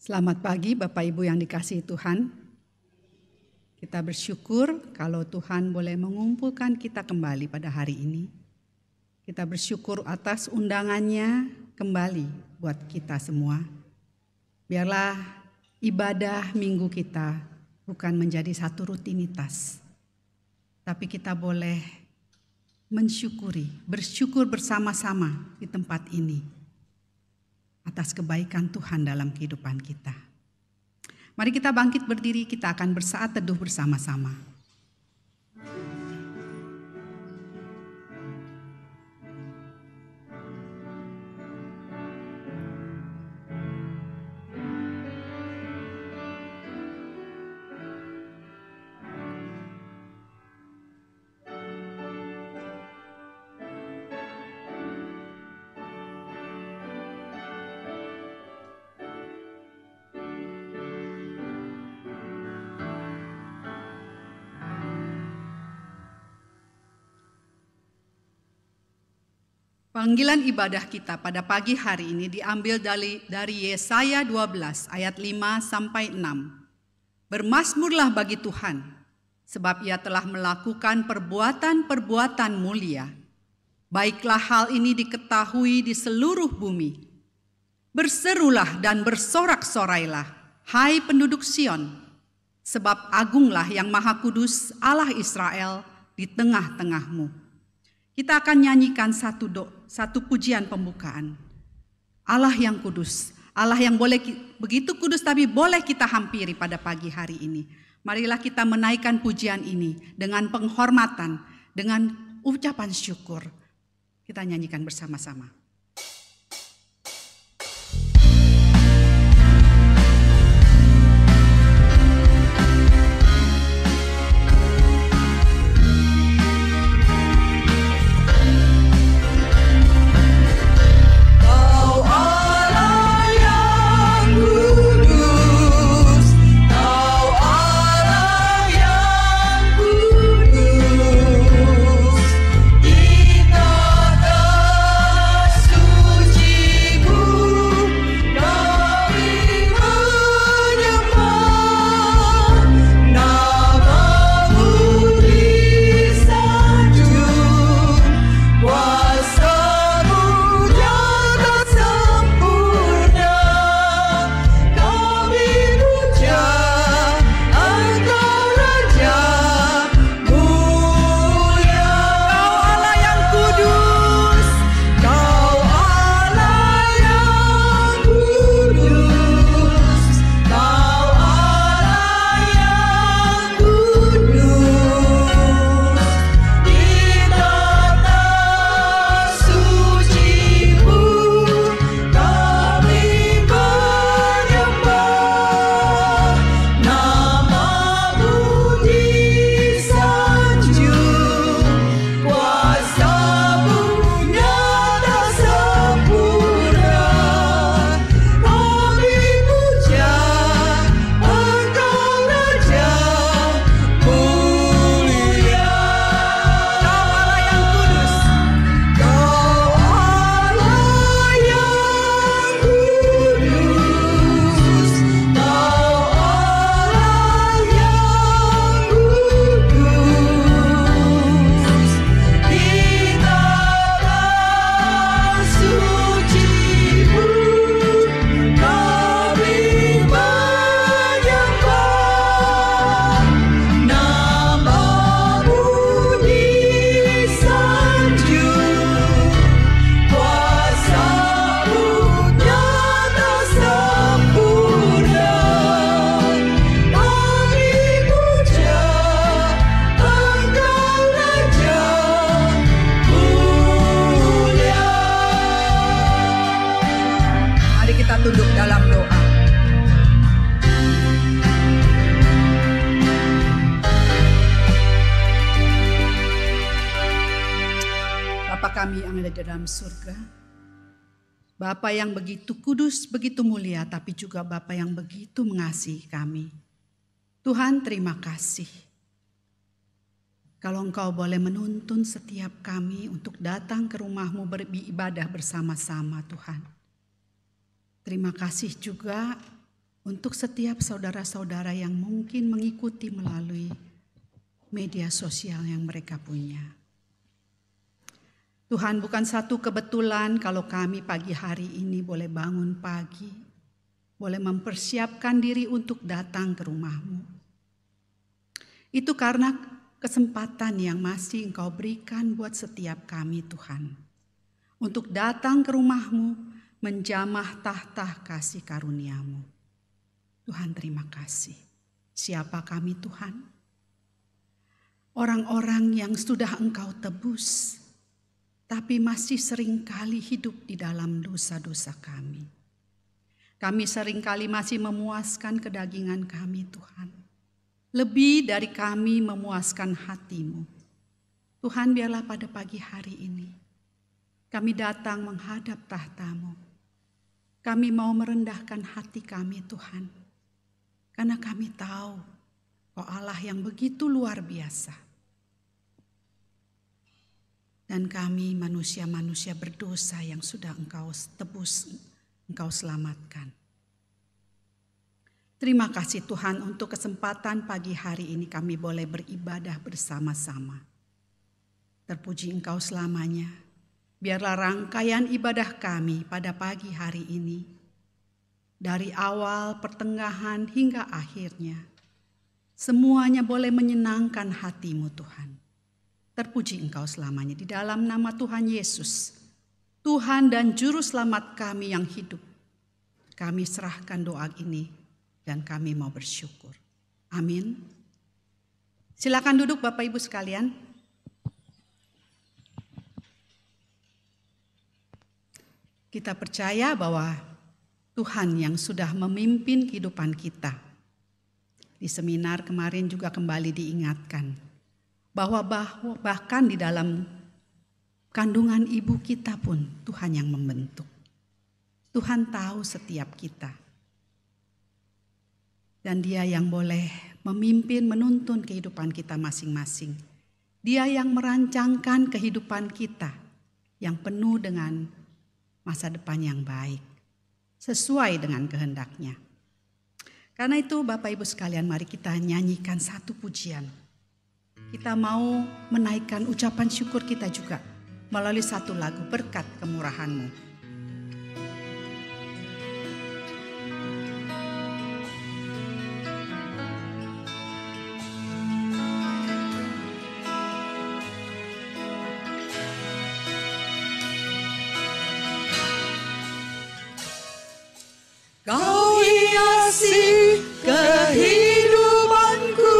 Selamat pagi Bapak Ibu yang dikasihi Tuhan. Kita bersyukur kalau Tuhan boleh mengumpulkan kita kembali pada hari ini. Kita bersyukur atas undangannya kembali buat kita semua. Biarlah ibadah minggu kita bukan menjadi satu rutinitas, tapi kita boleh bersyukur bersama-sama di tempat ini atas kebaikan Tuhan dalam kehidupan kita. Mari kita bangkit berdiri, kita akan bersaat teduh bersama-sama. Panggilan ibadah kita pada pagi hari ini diambil dari Yesaya 12 ayat 5 sampai 6. Bermazmurlah bagi Tuhan, sebab Ia telah melakukan perbuatan-perbuatan mulia. Baiklah hal ini diketahui di seluruh bumi. Berserulah dan bersorak-sorailah, hai penduduk Sion, sebab agunglah yang Maha Kudus Allah Israel di tengah-tengahmu. Kita akan nyanyikan satu pujian pembukaan. Allah yang kudus, Allah yang begitu kudus tapi boleh kita hampiri pada pagi hari ini. Marilah kita menaikkan pujian ini dengan penghormatan, dengan ucapan syukur. Kita nyanyikan bersama-sama. Bapa yang begitu kudus, begitu mulia, tapi juga Bapa yang begitu mengasihi kami. Tuhan, terima kasih. Kalau Engkau boleh menuntun setiap kami untuk datang ke rumah-Mu beribadah bersama-sama, Tuhan. Terima kasih juga untuk setiap saudara-saudara yang mungkin mengikuti melalui media sosial yang mereka punya. Tuhan, bukan satu kebetulan kalau kami pagi hari ini boleh bangun pagi, boleh mempersiapkan diri untuk datang ke rumah-Mu. Itu karena kesempatan yang masih Engkau berikan buat setiap kami, Tuhan, untuk datang ke rumah-Mu, menjamah tahta kasih karunia-Mu. Tuhan, terima kasih. Siapa kami, Tuhan? Orang-orang yang sudah Engkau tebus, tapi masih seringkali hidup di dalam dosa-dosa kami. Kami seringkali masih memuaskan kedagingan kami, Tuhan. Lebih dari kami memuaskan hati-Mu. Tuhan, biarlah pada pagi hari ini kami datang menghadap tahta-Mu. Kami mau merendahkan hati kami, Tuhan. Karena kami tahu Kau Allah yang begitu luar biasa. Dan kami manusia-manusia berdosa yang sudah Engkau tebus, Engkau selamatkan. Terima kasih Tuhan untuk kesempatan pagi hari ini kami boleh beribadah bersama-sama. Terpuji Engkau selamanya. Biarlah rangkaian ibadah kami pada pagi hari ini, dari awal, pertengahan, hingga akhirnya, semuanya boleh menyenangkan hati-Mu Tuhan. Terpuji Engkau selamanya di dalam nama Tuhan Yesus, Tuhan dan Juru Selamat kami yang hidup. Kami serahkan doa ini dan kami mau bersyukur. Amin. Silakan duduk Bapak Ibu sekalian. Kita percaya bahwa Tuhan yang sudah memimpin kehidupan kita. Di seminar kemarin juga kembali diingatkan bahwa bahkan di dalam kandungan ibu kita pun Tuhan yang membentuk. Tuhan tahu setiap kita. Dan Dia yang boleh memimpin, menuntun kehidupan kita masing-masing. Dia yang merancangkan kehidupan kita yang penuh dengan masa depan yang baik, sesuai dengan kehendak-Nya. Karena itu Bapak Ibu sekalian, mari kita nyanyikan satu pujian. Kita mau menaikkan ucapan syukur kita juga melalui satu lagu, Berkat Kemurahan-Mu. Kau hiasi kehidupanku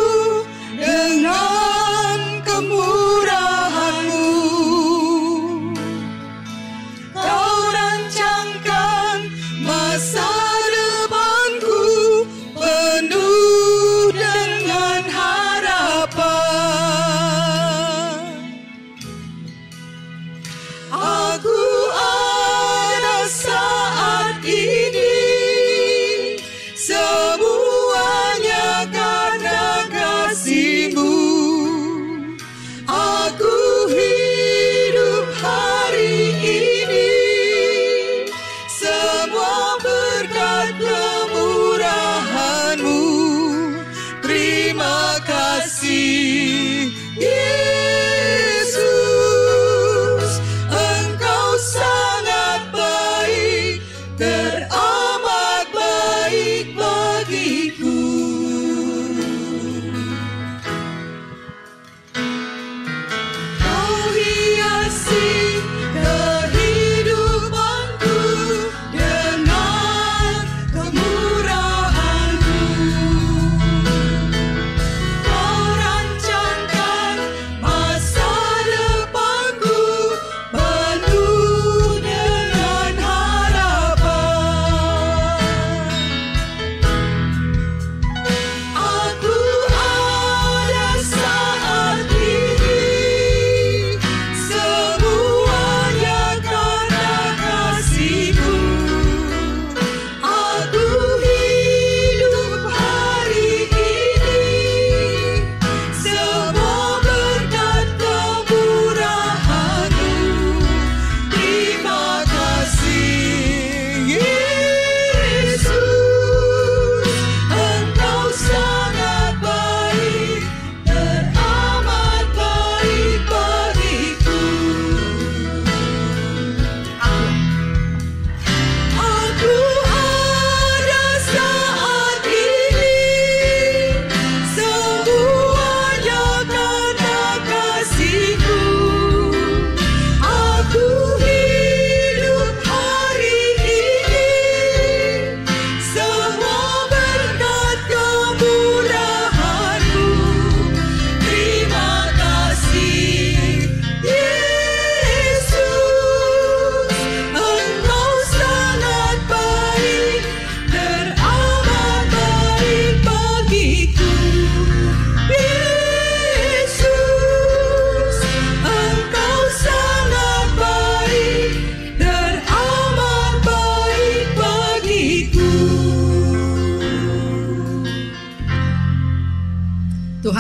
dengan kemurahan-Mu. Kau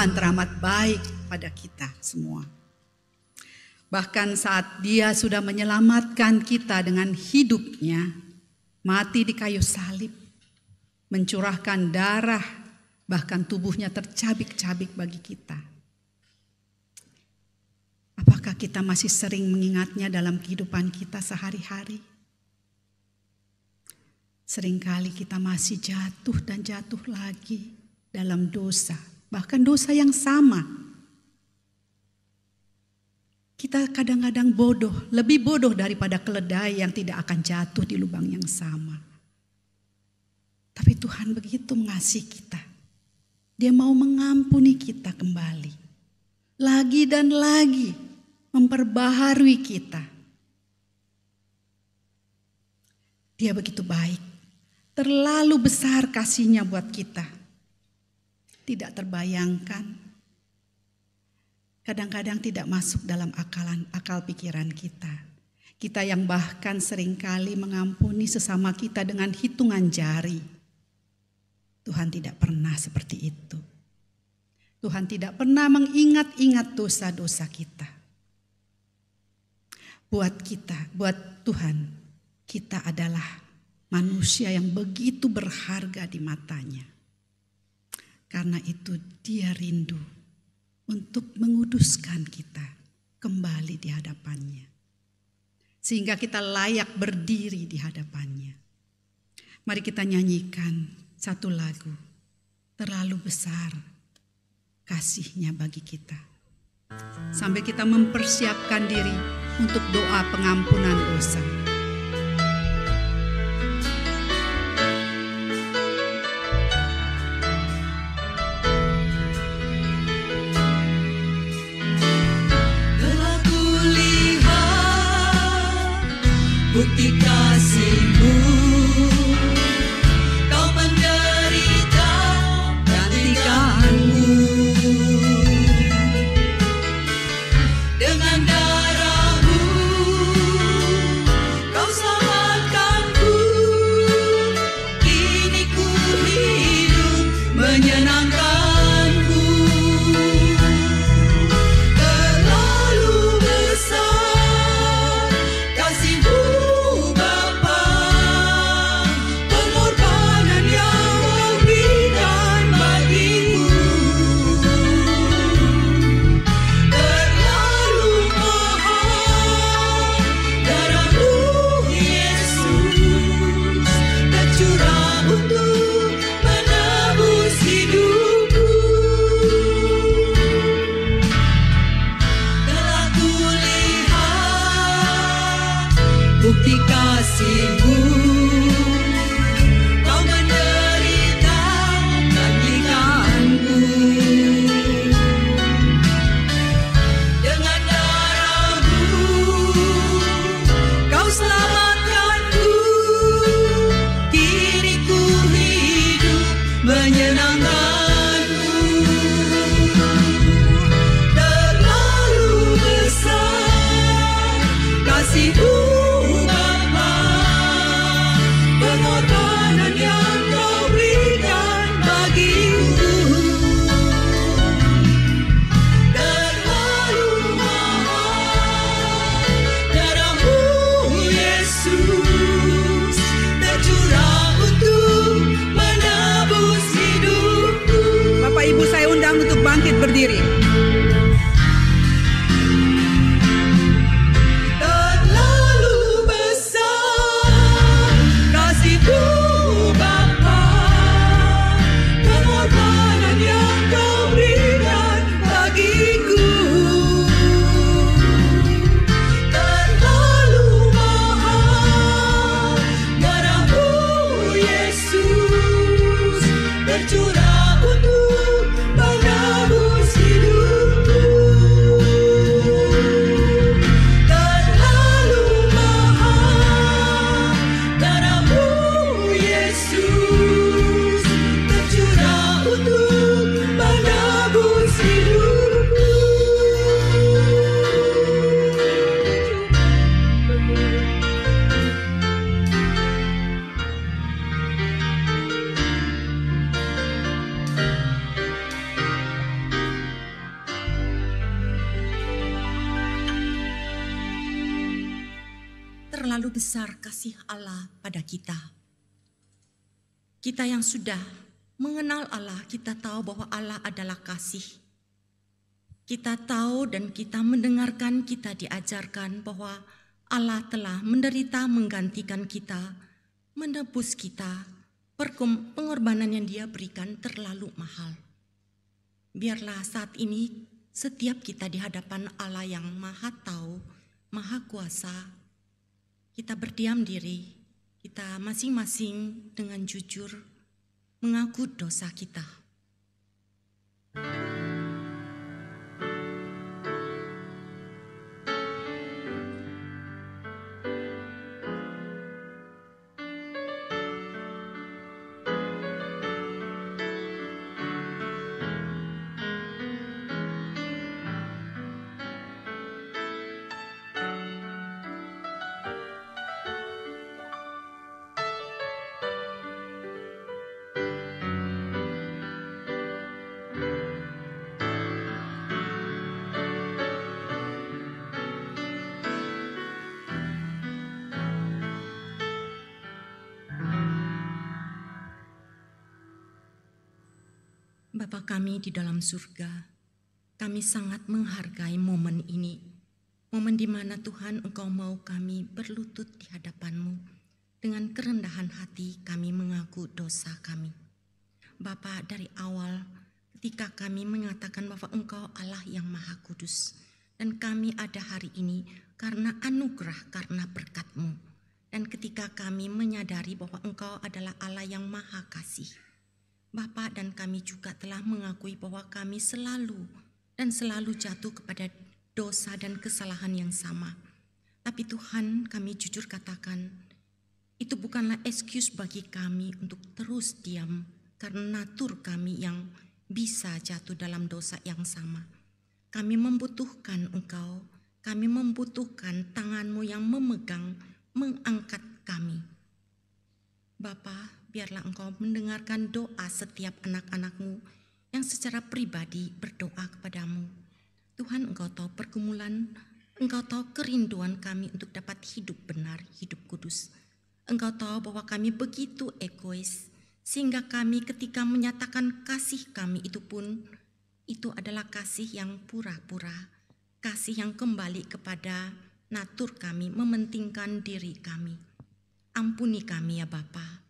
Tuhan teramat baik pada kita semua. Bahkan saat Dia sudah menyelamatkan kita dengan hidupnya, mati di kayu salib, mencurahkan darah, bahkan tubuhnya tercabik-cabik bagi kita. Apakah kita masih sering mengingatnya dalam kehidupan kita sehari-hari? Seringkali kita masih jatuh dan jatuh lagi dalam dosa, bahkan dosa yang sama. Kita kadang-kadang bodoh, lebih bodoh daripada keledai yang tidak akan jatuh di lubang yang sama. Tapi Tuhan begitu mengasihi kita. Dia mau mengampuni kita kembali. Lagi dan lagi memperbaharui kita. Dia begitu baik. Terlalu besar kasih-Nya buat kita. Tidak terbayangkan. Kadang-kadang tidak masuk dalam akal pikiran kita. Kita yang bahkan seringkali mengampuni sesama kita dengan hitungan jari. Tuhan tidak pernah seperti itu. Tuhan tidak pernah mengingat-ingat dosa-dosa kita. Buat Tuhan, kita adalah manusia yang begitu berharga di matanya. Karena itu Dia rindu untuk menguduskan kita kembali di hadapannya. Sehingga kita layak berdiri di hadapannya. Mari kita nyanyikan satu lagu, terlalu besar kasih-Nya bagi kita. Sambil kita mempersiapkan diri untuk doa pengampunan dosa. Bukti kasih-Mu, Kau menderita gantikanmu. Dengan darah-Mu, Kau selamatkanku. Kini ku hidup menyenangkan-Mu. Terlalu besar kasih-Mu, bukti kasih-Mu, Kau menderita gantikanku. Dengan darah-Mu, Kau selamatkanku. Kini ku hidup menyenangkan-Mu. Terlalu besar kasih-Mu, pengorbanan yang Kau berikan bagiku. Terlalu mahal darah-Mu Yesus, tercurah untuk menebus hidupku. besar kasih Allah pada kita. Kita yang sudah mengenal Allah, kita tahu bahwa Allah adalah kasih. Kita tahu dan kita mendengarkan, kita diajarkan bahwa Allah telah menderita menggantikan kita, menebus kita. Pengorbanan yang Dia berikan terlalu mahal. Biarlah saat ini setiap kita di hadapan Allah yang Maha Tahu, Maha Kuasa, kita berdiam diri, kita masing-masing dengan jujur mengaku dosa kita. Bapa kami di dalam surga, kami sangat menghargai momen ini. Momen di mana Tuhan Engkau mau kami berlutut di hadapan-Mu. Dengan kerendahan hati kami mengaku dosa kami. Bapa, dari awal ketika kami mengatakan bahwa Engkau Allah yang Maha Kudus. Dan kami ada hari ini karena anugerah, karena berkat-Mu. Dan ketika kami menyadari bahwa Engkau adalah Allah yang Maha Kasih. Bapa, dan kami juga telah mengakui bahwa kami selalu jatuh kepada dosa dan kesalahan yang sama. Tapi Tuhan, kami jujur katakan, itu bukanlah excuse bagi kami untuk terus diam karena natur kami yang bisa jatuh dalam dosa yang sama. Kami membutuhkan Engkau, kami membutuhkan tangan-Mu yang memegang, mengangkat kami. Bapa, biarlah Engkau mendengarkan doa setiap anak-anak-Mu yang secara pribadi berdoa kepadamu. Tuhan, Engkau tahu pergumulan, Engkau tahu kerinduan kami untuk dapat hidup benar, hidup kudus. Engkau tahu bahwa kami begitu egois, sehingga kami ketika menyatakan kasih kami itu pun, itu adalah kasih yang pura-pura, kasih yang kembali kepada natur kami, mementingkan diri kami. Ampuni kami ya Bapa.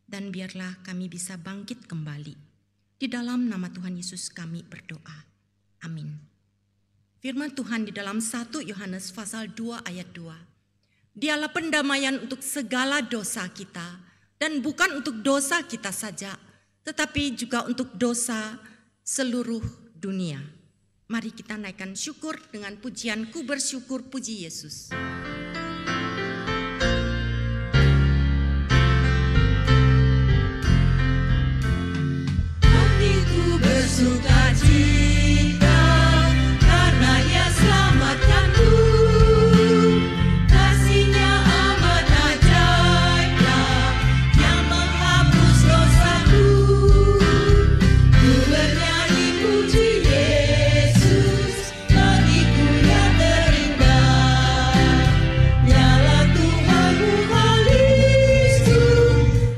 Dan biarlah kami bisa bangkit kembali. Di dalam nama Tuhan Yesus kami berdoa. Amin. Firman Tuhan di dalam 1 Yohanes pasal 2 ayat 2. Dialah pendamaian untuk segala dosa kita. Dan bukan untuk dosa kita saja, tetapi juga untuk dosa seluruh dunia. Mari kita naikkan syukur dengan pujian Ku Bersyukur Puji Yesus. Sukacita karena Ia selamatkanku, kasih-Nya amat ajaiblah yang menghapus dosaku. Ku bernyanyi puji Yesus, bagiku yang terindah. Dialah Tuhanku Halistu,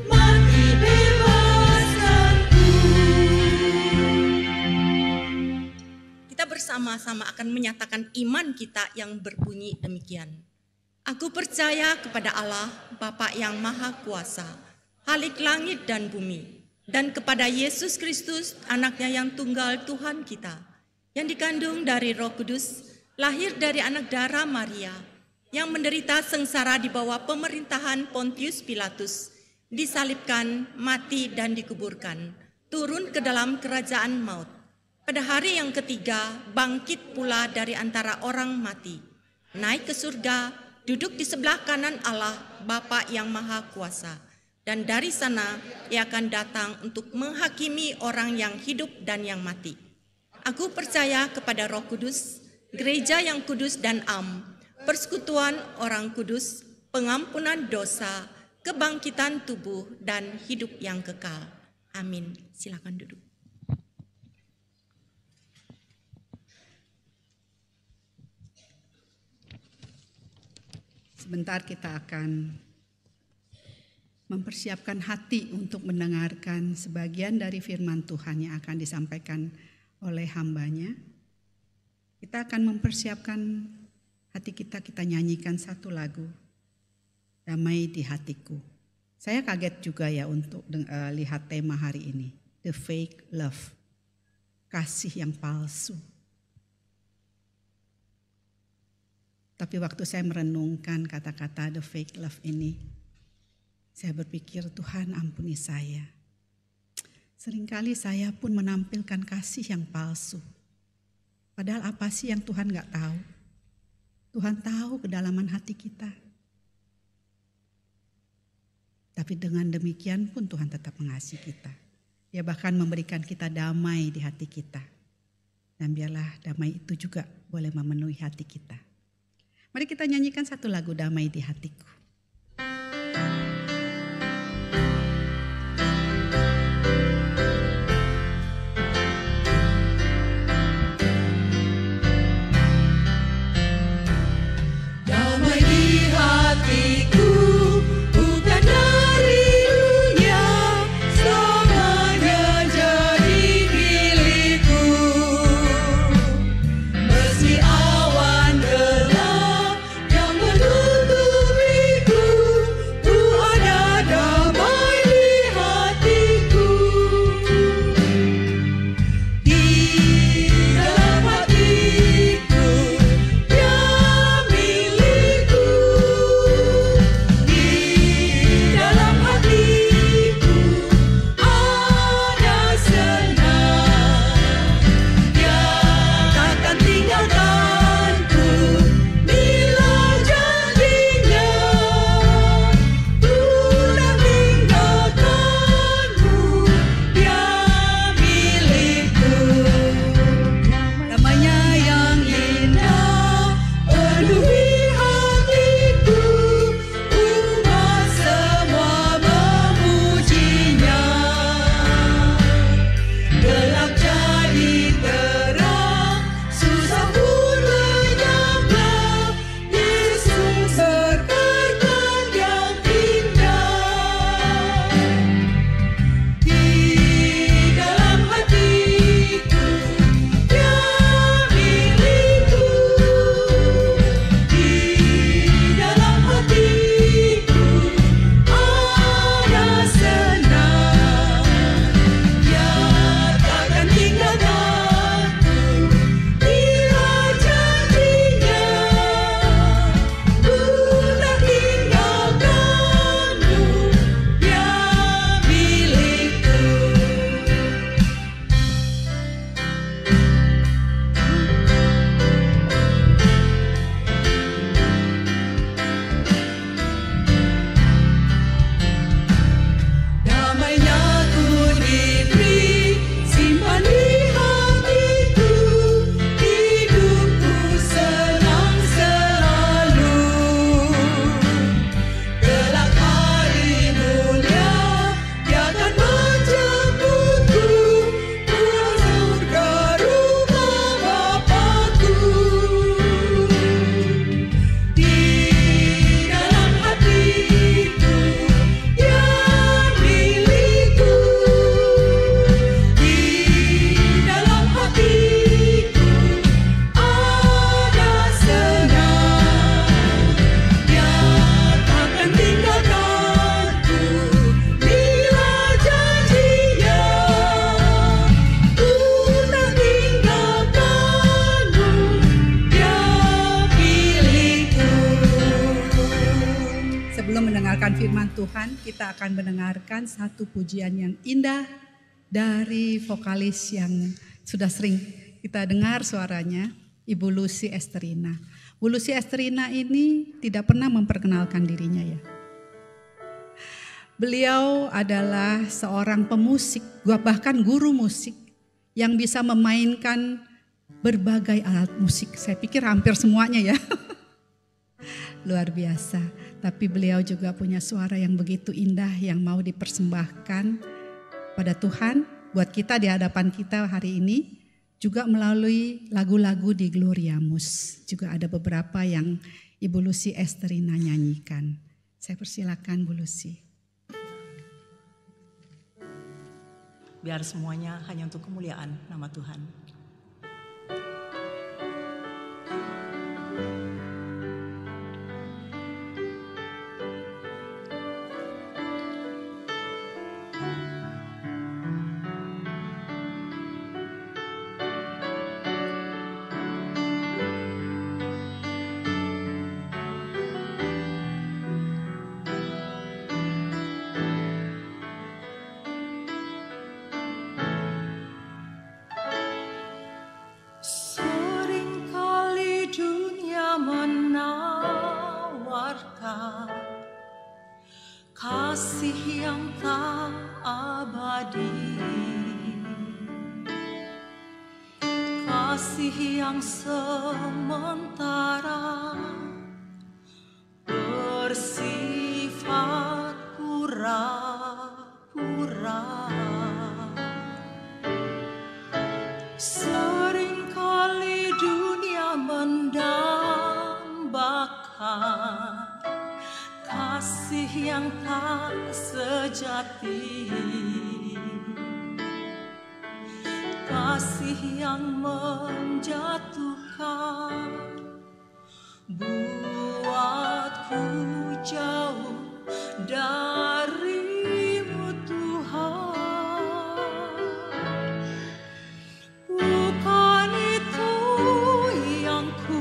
mati bebaskanku. Bersama-sama akan menyatakan iman kita yang berbunyi demikian. Aku percaya kepada Allah, Bapa yang Maha Kuasa, Khalik langit dan bumi, dan kepada Yesus Kristus, Anaknya yang tunggal Tuhan kita, yang dikandung dari Roh Kudus, lahir dari anak darah Maria, yang menderita sengsara di bawah pemerintahan Pontius Pilatus, disalibkan, mati dan dikuburkan, turun ke dalam kerajaan maut. Pada hari yang ketiga, bangkit pula dari antara orang mati, naik ke surga, duduk di sebelah kanan Allah, Bapa yang Maha Kuasa. Dan dari sana Ia akan datang untuk menghakimi orang yang hidup dan yang mati. Aku percaya kepada Roh Kudus, gereja yang kudus dan am, persekutuan orang kudus, pengampunan dosa, kebangkitan tubuh, dan hidup yang kekal. Amin. Silakan duduk. Sebentar kita akan mempersiapkan hati untuk mendengarkan sebagian dari firman Tuhan yang akan disampaikan oleh hambanya. Kita akan mempersiapkan hati kita nyanyikan satu lagu, Damai di Hatiku. Saya kaget juga ya untuk lihat tema hari ini, The Fake Love, kasih yang palsu. Tapi waktu saya merenungkan kata-kata The Fake Love ini, saya berpikir, Tuhan ampuni saya. Seringkali saya pun menampilkan kasih yang palsu. Padahal apa sih yang Tuhan gak tahu? Tuhan tahu kedalaman hati kita. Tapi dengan demikian pun Tuhan tetap mengasihi kita. Dia bahkan memberikan kita damai di hati kita. Dan biarlah damai itu juga boleh memenuhi hati kita. Mari kita nyanyikan satu lagu, Damai di Hatiku. Firman Tuhan, kita akan mendengarkan satu pujian yang indah dari vokalis yang sudah sering kita dengar suaranya, Ibu Lucy Esterina. Bu Lucy Esterina ini tidak pernah memperkenalkan dirinya ya. Beliau adalah seorang pemusik, bahkan guru musik yang bisa memainkan berbagai alat musik. Saya pikir hampir semuanya ya. Luar biasa. Tapi beliau juga punya suara yang begitu indah yang mau dipersembahkan pada Tuhan buat kita di hadapan kita hari ini, juga melalui lagu-lagu di Gloriamus. Juga ada beberapa yang Ibu Lucy Esterina nyanyikan. Saya persilakan Bu Lucy. Biar semuanya hanya untuk kemuliaan nama Tuhan. Kasih yang tak abadi, kasih yang sementara, bersifat pura-pura. Seringkali dunia mendambakan kasih yang tak sejati, kasih yang menjatuhkan, buatku jauh dari-Mu Tuhan. Bukan itu yang ku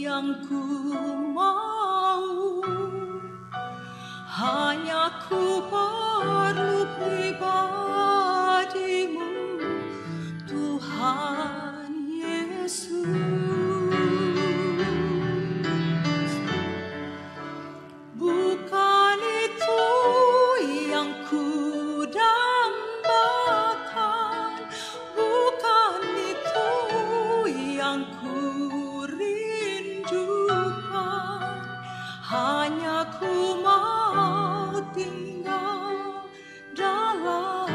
yang ku mau, hanya ku perlu pribadi-Mu Tuhan Yesus. Bukan itu yang ku dambakan, bukan itu yang ku hanya ku mau tinggal dalam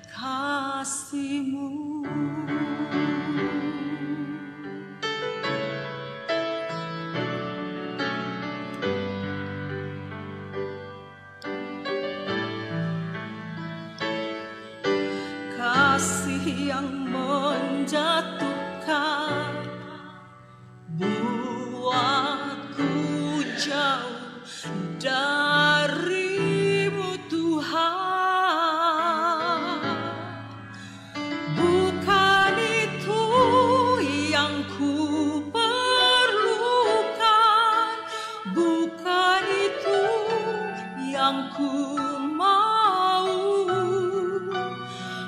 kasih-Mu. Kasih yang menjatuhkan, jauh dari-Mu Tuhan. Bukan itu yang ku perlukan, bukan itu yang ku mau,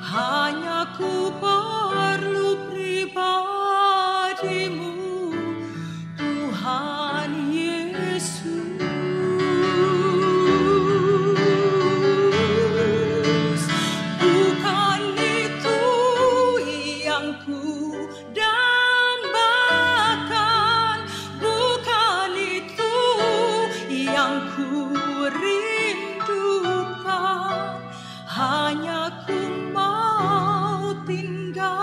hanya ku perlu pribadi-Mu Tuhan Yesus. Bukan itu yang ku dambakan, bukan itu yang ku rindukan, hanya ku mau tinggal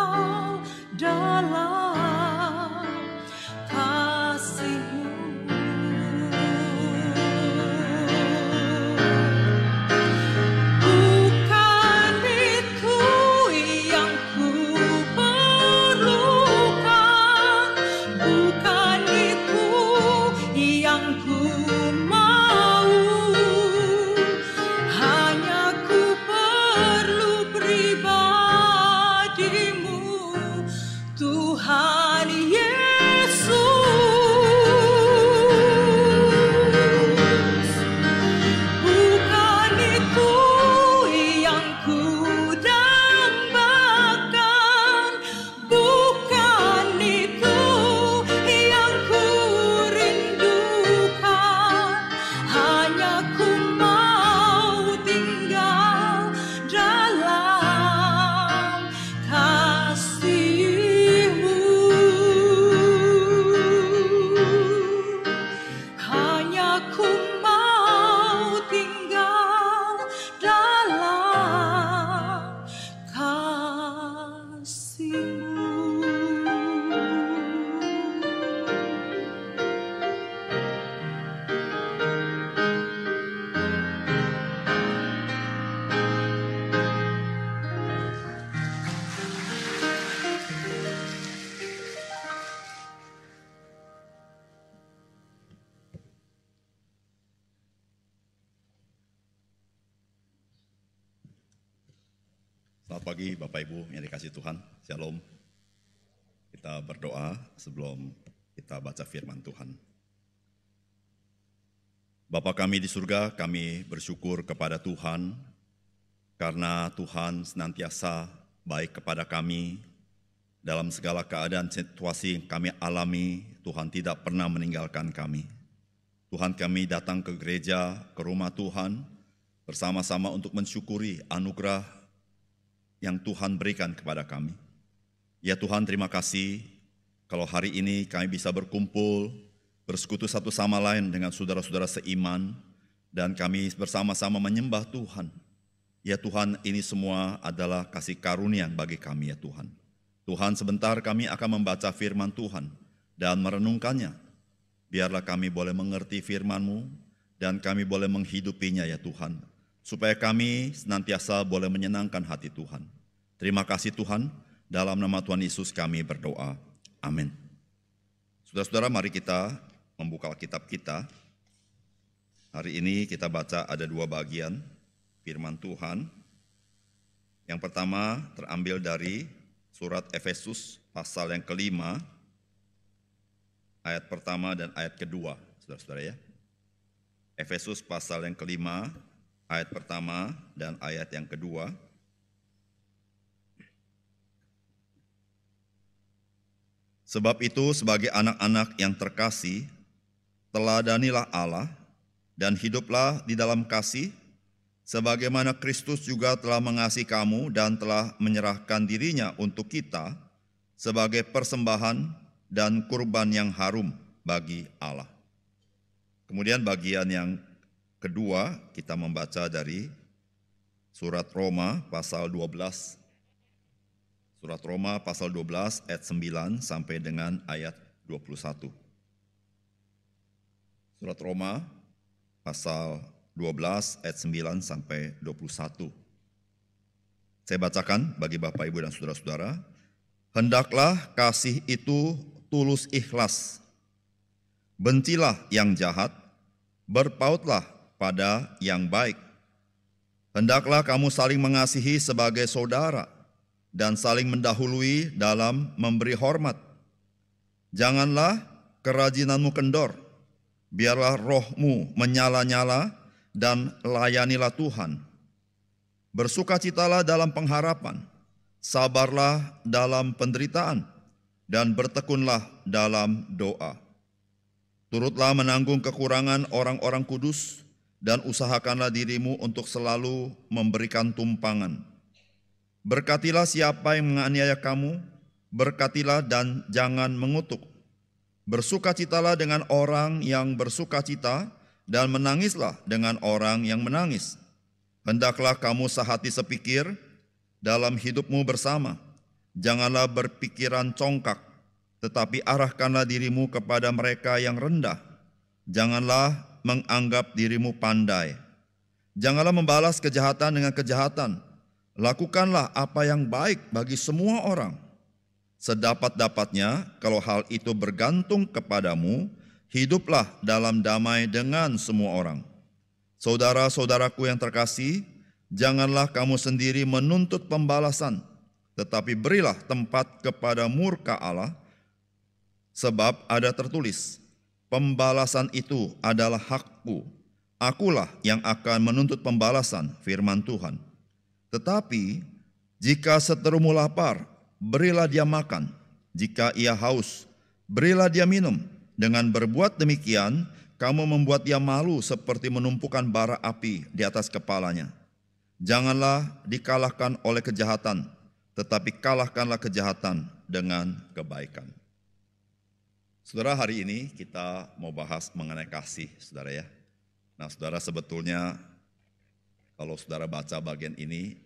Selamat pagi Bapak Ibu yang dikasihi Tuhan, Shalom. Kita berdoa sebelum kita baca firman Tuhan. Bapa kami di surga, kami bersyukur kepada Tuhan karena Tuhan senantiasa baik kepada kami. Dalam segala keadaan situasi yang kami alami, Tuhan tidak pernah meninggalkan kami. Tuhan, kami datang ke gereja, ke rumah Tuhan, bersama-sama untuk mensyukuri anugerah yang Tuhan berikan kepada kami. Ya Tuhan, terima kasih kalau hari ini kami bisa berkumpul, bersekutu satu sama lain dengan saudara-saudara seiman, dan kami bersama-sama menyembah Tuhan. Ya Tuhan, ini semua adalah kasih karunia bagi kami ya Tuhan. Tuhan, sebentar kami akan membaca firman Tuhan dan merenungkannya. Biarlah kami boleh mengerti firman-Mu dan kami boleh menghidupinya ya Tuhan. Supaya kami senantiasa boleh menyenangkan hati Tuhan. Terima kasih Tuhan, dalam nama Tuhan Yesus kami berdoa. Amin. Saudara-saudara, mari kita membuka kitab kita. Hari ini kita baca ada 2 bagian firman Tuhan. Yang pertama terambil dari surat Efesus pasal yang ke-5, ayat pertama dan ayat kedua, saudara-saudara ya. Efesus pasal yang ke-5, ayat pertama dan ayat yang kedua. Sebab itu sebagai anak-anak yang terkasih, teladanilah Allah dan hiduplah di dalam kasih, sebagaimana Kristus juga telah mengasihi kamu dan telah menyerahkan dirinya untuk kita sebagai persembahan dan kurban yang harum bagi Allah. Kemudian bagian yang kedua kita membaca dari surat Roma pasal 12. Surat Roma pasal 12 ayat 9 sampai dengan ayat 21. Surat Roma pasal 12 ayat 9 sampai 21. Saya bacakan bagi Bapak, Ibu, dan saudara-saudara. Hendaklah kasih itu tulus ikhlas. Bencilah yang jahat, berpautlah pada yang baik. Hendaklah kamu saling mengasihi sebagai saudara dan saling mendahului dalam memberi hormat. Janganlah kerajinanmu kendor, biarlah rohmu menyala-nyala dan layanilah Tuhan. Bersukacitalah dalam pengharapan, sabarlah dalam penderitaan, dan bertekunlah dalam doa. Turutlah menanggung kekurangan orang-orang kudus, dan usahakanlah dirimu untuk selalu memberikan tumpangan. Berkatilah siapa yang menganiaya kamu, berkatilah dan jangan mengutuk. Bersukacitalah dengan orang yang bersukacita, dan menangislah dengan orang yang menangis. Hendaklah kamu sehati sepikir dalam hidupmu bersama. Janganlah berpikiran congkak, tetapi arahkanlah dirimu kepada mereka yang rendah. Janganlah menganggap dirimu pandai. Janganlah membalas kejahatan dengan kejahatan. Lakukanlah apa yang baik bagi semua orang. Sedapat-dapatnya, kalau hal itu bergantung kepadamu, hiduplah dalam damai dengan semua orang. Saudara-saudaraku yang terkasih, janganlah kamu sendiri menuntut pembalasan, tetapi berilah tempat kepada murka Allah, sebab ada tertulis, pembalasan itu adalah hakku, akulah yang akan menuntut pembalasan, firman Tuhan. Tetapi jika seterumu lapar, berilah dia makan, jika ia haus, berilah dia minum. Dengan berbuat demikian, kamu membuat dia malu seperti menumpukan bara api di atas kepalanya. Janganlah dikalahkan oleh kejahatan, tetapi kalahkanlah kejahatan dengan kebaikan. Saudara, hari ini kita mau bahas mengenai kasih, saudara ya. Nah, saudara, sebetulnya kalau saudara baca bagian ini,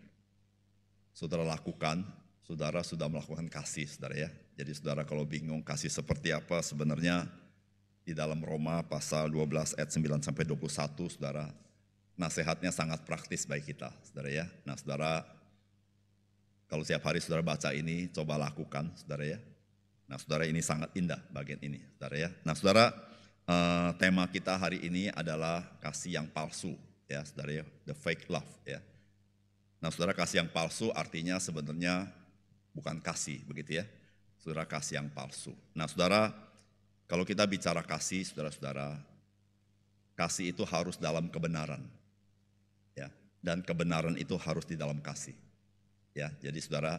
saudara lakukan, saudara sudah melakukan kasih, saudara ya. Jadi saudara kalau bingung kasih seperti apa, sebenarnya di dalam Roma pasal 12 ayat 9 sampai 21, saudara, nasihatnya sangat praktis bagi kita, saudara ya. Nah, saudara, kalau setiap hari saudara baca ini, coba lakukan, saudara ya. Nah, saudara, ini sangat indah bagian ini, saudara ya. Nah, saudara, tema kita hari ini adalah kasih yang palsu, ya, saudara ya, the fake love, ya. Nah, saudara, kasih yang palsu artinya sebenarnya bukan kasih, begitu ya. Saudara, kasih yang palsu. Nah, saudara, kalau kita bicara kasih, saudara-saudara, kasih itu harus dalam kebenaran. Ya, dan kebenaran itu harus di dalam kasih. Ya, jadi saudara,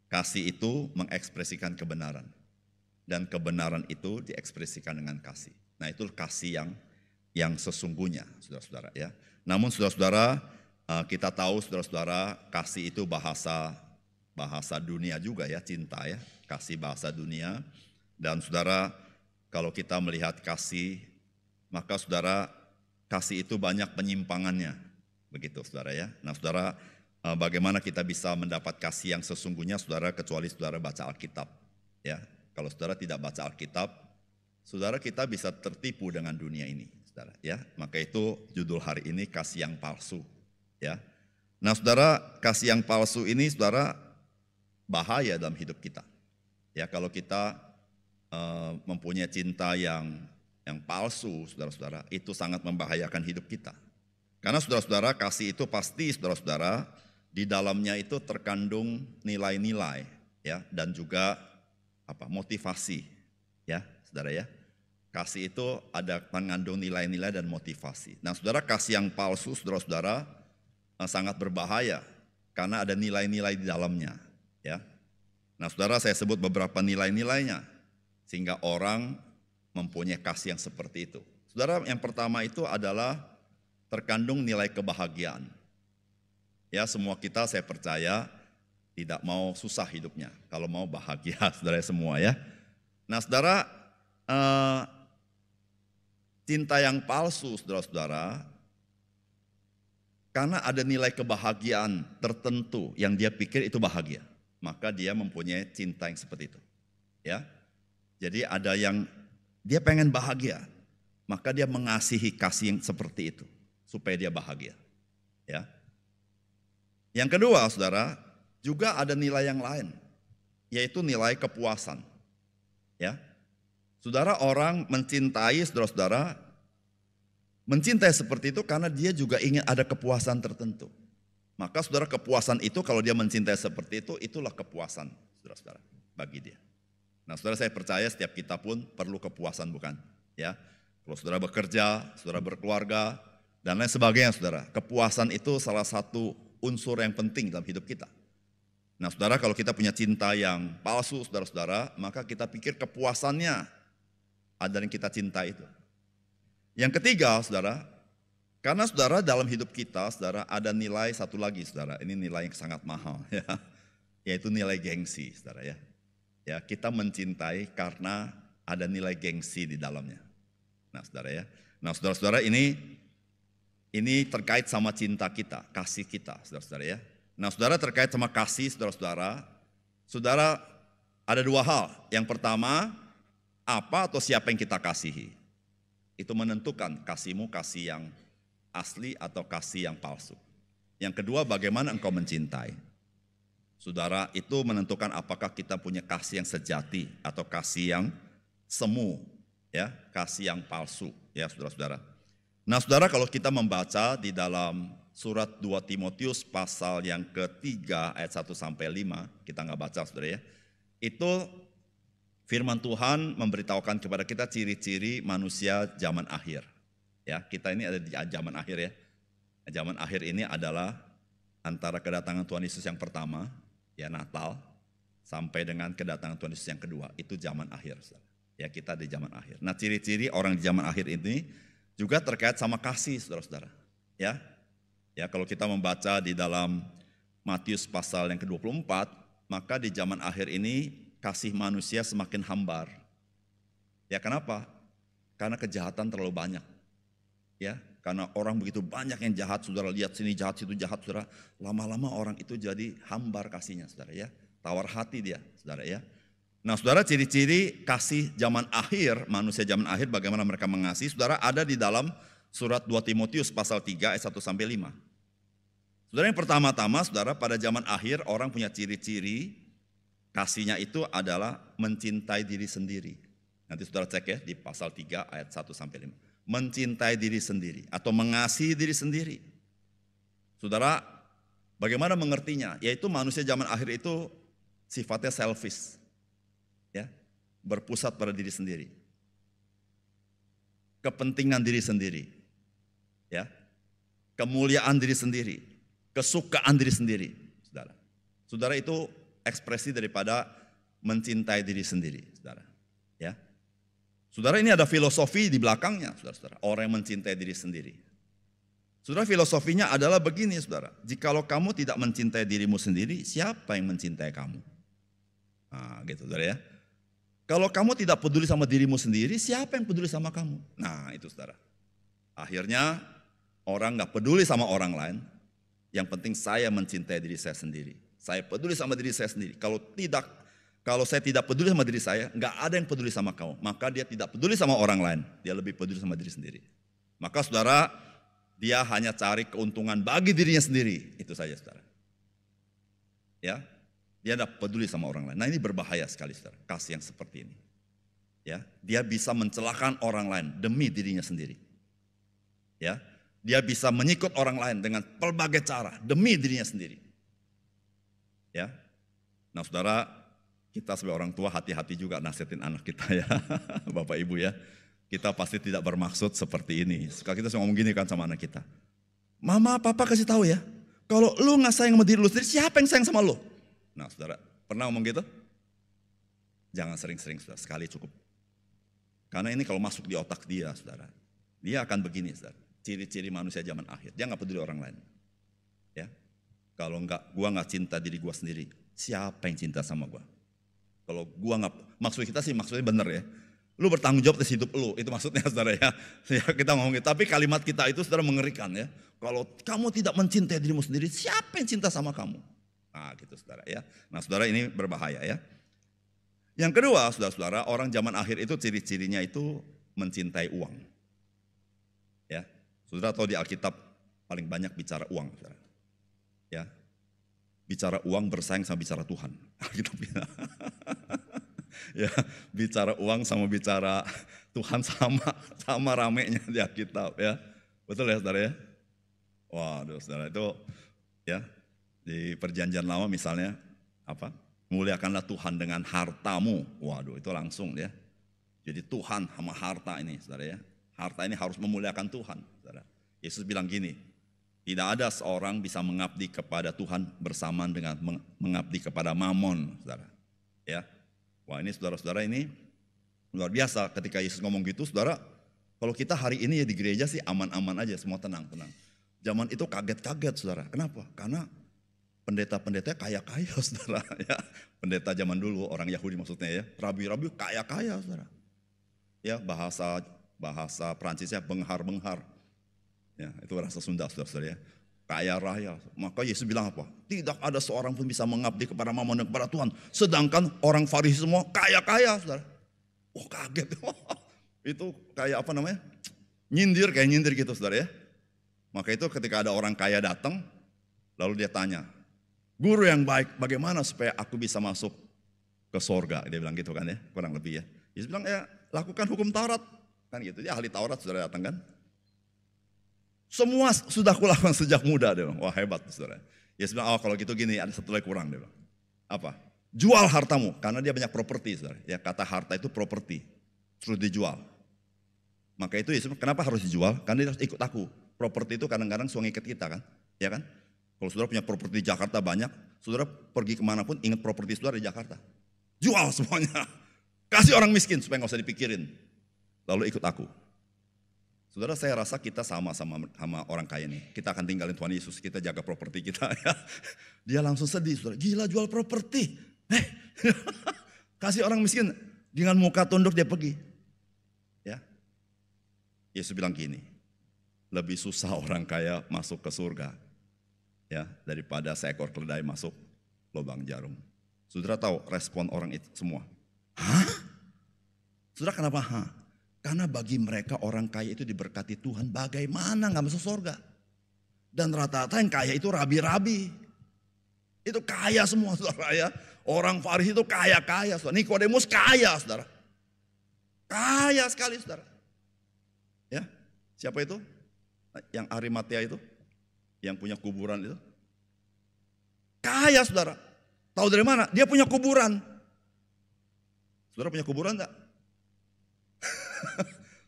kasih itu mengekspresikan kebenaran. Dan kebenaran itu diekspresikan dengan kasih. Nah, itu kasih yang sesungguhnya, saudara-saudara ya. Namun saudara-saudara, kita tahu saudara-saudara, kasih itu bahasa dunia juga ya, cinta ya. Kasih bahasa dunia. Dan saudara, kalau kita melihat kasih, maka saudara, kasih itu banyak penyimpangannya. Begitu saudara ya. Nah saudara, bagaimana kita bisa mendapat kasih yang sesungguhnya saudara, kecuali saudara baca Alkitab ya. Kalau saudara tidak baca Alkitab, saudara, kita bisa tertipu dengan dunia ini, saudara ya. Maka itu judul hari ini, kasih yang palsu ya. Nah saudara, kasih yang palsu ini saudara bahaya dalam hidup kita. Ya, kalau kita mempunyai cinta yang palsu, saudara-saudara, itu sangat membahayakan hidup kita. Karena saudara-saudara, kasih itu pasti saudara-saudara di dalamnya itu terkandung nilai-nilai ya, dan juga motivasi ya, saudara ya. Kasih itu ada mengandung nilai-nilai dan motivasi. Nah, saudara, kasih yang palsu saudara-saudara sangat berbahaya karena ada nilai-nilai di dalamnya ya. Nah, saudara, saya sebut beberapa nilai-nilainya sehingga orang mempunyai kasih yang seperti itu. Saudara, yang pertama itu adalah terkandung nilai kebahagiaan. Ya, semua kita saya percaya tidak mau susah hidupnya, kalau mau bahagia, saudara semua ya. Nah saudara, cinta yang palsu saudara-saudara, karena ada nilai kebahagiaan tertentu yang dia pikir itu bahagia, maka dia mempunyai cinta yang seperti itu. Ya, jadi ada yang dia pengen bahagia, maka dia mengasihi kasih yang seperti itu, supaya dia bahagia. Ya. Yang kedua saudara, juga ada nilai yang lain, yaitu nilai kepuasan. Ya, saudara, orang mencintai saudara-saudara, mencintai seperti itu karena dia juga ingin ada kepuasan tertentu. Maka saudara, kepuasan itu kalau dia mencintai seperti itu, itulah kepuasan saudara-saudara bagi dia. Nah saudara, saya percaya setiap kita pun perlu kepuasan, bukan? Ya, kalau saudara bekerja, saudara berkeluarga, dan lain sebagainya saudara, kepuasan itu salah satu unsur yang penting dalam hidup kita. Nah saudara, kalau kita punya cinta yang palsu saudara-saudara, maka kita pikir kepuasannya ada yang kita cinta itu. Yang ketiga saudara, karena saudara dalam hidup kita saudara ada nilai satu lagi saudara, ini nilai yang sangat mahal ya, yaitu nilai gengsi saudara ya. Ya, kita mencintai karena ada nilai gengsi di dalamnya. Nah saudara ya, nah saudara-saudara, ini terkait sama cinta kita, kasih kita saudara-saudara ya. Nah saudara, terkait sama kasih saudara-saudara, saudara ada dua hal. Yang pertama, apa atau siapa yang kita kasihi. Itu menentukan kasihmu kasih yang asli atau kasih yang palsu. Yang kedua, bagaimana engkau mencintai. Saudara, itu menentukan apakah kita punya kasih yang sejati atau kasih yang semu, ya, kasih yang palsu, ya saudara-saudara. Nah saudara, kalau kita membaca di dalam surat 2 Timotius pasal yang ketiga ayat 1-5, kita nggak baca saudara ya. Itu firman Tuhan memberitahukan kepada kita ciri-ciri manusia zaman akhir. Ya, kita ini ada di zaman akhir ya. Zaman akhir ini adalah antara kedatangan Tuhan Yesus yang pertama, ya Natal, sampai dengan kedatangan Tuhan Yesus yang kedua, itu zaman akhir. Saudara. Ya, kita di zaman akhir. Nah, ciri-ciri orang di zaman akhir ini juga terkait sama kasih, saudara-saudara. Ya. Ya, kalau kita membaca di dalam Matius pasal yang ke-24, maka di zaman akhir ini kasih manusia semakin hambar. Ya, kenapa? Karena kejahatan terlalu banyak. Ya, karena orang begitu banyak yang jahat, saudara, lihat sini jahat, situ jahat, saudara. Lama-lama orang itu jadi hambar kasihnya, saudara ya. Tawar hati dia, saudara ya. Nah, saudara, ciri-ciri kasih zaman akhir, manusia zaman akhir, bagaimana mereka mengasihi, saudara, ada di dalam surat 2 Timotius pasal 3 ayat 1-5. Saudara, yang pertama-tama, saudara, pada zaman akhir orang punya ciri-ciri kasihnya itu adalah mencintai diri sendiri. Nanti saudara cek ya di pasal 3 ayat 1-5. Mencintai diri sendiri atau mengasihi diri sendiri. Saudara, Bagaimana mengertinya? Yaitu manusia zaman akhir itu sifatnya selfish. Ya, berpusat pada diri sendiri. Kepentingan diri sendiri. Ya. Kemuliaan diri sendiri, kesukaan diri sendiri, saudara. Saudara, itu ekspresi daripada mencintai diri sendiri, saudara. Ya, saudara, ini ada filosofi di belakangnya, saudara. Orang yang mencintai diri sendiri. Saudara, filosofinya adalah begini, saudara. Jikalau kamu tidak mencintai dirimu sendiri, siapa yang mencintai kamu? Nah, gitu, saudara ya. Kalau kamu tidak peduli sama dirimu sendiri, siapa yang peduli sama kamu? Nah, itu, saudara. Akhirnya orang gak peduli sama orang lain, yang penting saya mencintai diri saya sendiri. Saya peduli sama diri saya sendiri. Kalau saya tidak peduli sama diri saya, gak ada yang peduli sama kamu. Maka dia tidak peduli sama orang lain, dia lebih peduli sama diri sendiri. Maka saudara, dia hanya cari keuntungan bagi dirinya sendiri. Itu saja, saudara. Ya, dia tidak peduli sama orang lain. Nah, ini berbahaya sekali, saudara, kasih yang seperti ini. Ya, dia bisa mencelakakan orang lain demi dirinya sendiri. Ya, dia bisa menyikut orang lain dengan pelbagai cara demi dirinya sendiri. Ya. Nah, saudara, kita sebagai orang tua hati-hati juga nasihatin anak kita ya. Bapak Ibu ya. Kita pasti tidak bermaksud seperti ini. Suka kita ngomong gini kan sama anak kita. Mama, papa kasih tahu ya. Kalau lu gak sayang sama diri lu sendiri, siapa yang sayang sama lu? Nah, saudara, pernah ngomong gitu? Jangan sering-sering, saudara. Sekali cukup. Karena ini kalau masuk di otak dia, saudara, dia akan begini, saudara. Ciri-ciri manusia zaman akhir, dia gak peduli orang lain. Ya, kalau gua gak cinta diri gua sendiri, siapa yang cinta sama gua? Kalau gua gak, maksudnya benar ya. Lu bertanggung jawab atas hidup lu, itu maksudnya, saudara ya. Ya, kita ngomong gitu, tapi kalimat kita itu, saudara, mengerikan ya. Kalau kamu tidak mencintai dirimu sendiri, siapa yang cinta sama kamu? Nah, gitu, saudara ya. Nah, saudara, ini berbahaya ya. Yang kedua, saudara-saudara, orang zaman akhir itu ciri-cirinya itu mencintai uang. Ya. Saudara tahu di Alkitab paling banyak bicara uang, saudara. Ya, bicara uang bersaing sama bicara Tuhan. Alkitab ya, bicara uang sama bicara Tuhan sama ramenya di Alkitab ya. Betul ya, saudara ya? Waduh, saudara, itu ya di Perjanjian Lama misalnya apa? Muliakanlah Tuhan dengan hartamu. Waduh, itu langsung ya. Jadi Tuhan sama harta ini, saudara ya. Harta ini harus memuliakan Tuhan, saudara. Yesus bilang gini, tidak ada seorang bisa mengabdi kepada Tuhan bersamaan dengan mengabdi kepada mamon, saudara. Ya, wah, ini saudara-saudara, ini luar biasa ketika Yesus ngomong gitu, saudara. Kalau kita hari ini ya di gereja sih aman-aman aja, semua tenang-tenang. Zaman itu kaget-kaget, saudara. Kenapa? Karena pendeta-pendeta kaya-kaya, saudara. Ya, pendeta zaman dulu, orang Yahudi maksudnya ya, rabi-rabi kaya-kaya, saudara. Ya, bahasa Prancisnya benghar-benghar. Ya, itu bahasa Sunda, saudara-saudara ya. Kaya raya. Maka Yesus bilang apa? Tidak ada seorang pun bisa mengabdi kepada mamon dan kepada Tuhan. Sedangkan orang Farisi semua kaya-kaya, saudara. Oh, kaget. Itu kayak apa namanya? Kayak nyindir gitu, saudara ya. Maka itu ketika ada orang kaya datang, lalu dia tanya, guru yang baik, bagaimana supaya aku bisa masuk ke sorga? Dia bilang gitu kan ya, kurang lebih ya. Yesus bilang, ya lakukan hukum Taurat. Kan gitu, dia ahli Taurat, saudara, datang kan. Semua sudah kulakukan sejak muda, dia bilang. Wah, hebat, saudara. Yesus bilang, oh kalau gitu gini, ada satu lagi kurang, dia bilang. Apa? Jual hartamu, karena dia banyak properti, saudara. Ya, kata harta itu properti, terus dijual. Maka itu Yesus, kenapa harus dijual? Karena dia harus ikut aku. Properti itu kadang-kadang suka ngikat kita kan, ya kan? Kalau saudara punya properti di Jakarta banyak, saudara pergi kemanapun ingat properti saudara di Jakarta. Jual semuanya, kasih orang miskin supaya nggak usah dipikirin. Lalu ikut aku. Saudara, saya rasa kita sama orang kaya nih. Kita akan tinggalin Tuhan Yesus, kita jaga properti kita. Ya. Dia langsung sedih, saudara. Gila, jual properti. Kasih orang miskin, dengan muka tunduk dia pergi. Ya, Yesus bilang gini. Lebih susah orang kaya masuk ke surga ya daripada seekor keledai masuk lubang jarum. Saudara tahu respon orang itu semua? Hah? Saudara, kenapa hah? Karena bagi mereka orang kaya itu diberkati Tuhan, bagaimana gak masuk surga? Dan rata-rata yang kaya itu rabi-rabi. Itu kaya semua, saudara ya. Orang Farisi itu kaya-kaya, saudara. Nikodemus kaya, saudara. Kaya sekali, saudara. Ya, siapa itu? Yang Arimatea itu, yang punya kuburan itu, Kaya saudara. Tahu dari mana? Dia punya kuburan. Saudara punya kuburan enggak?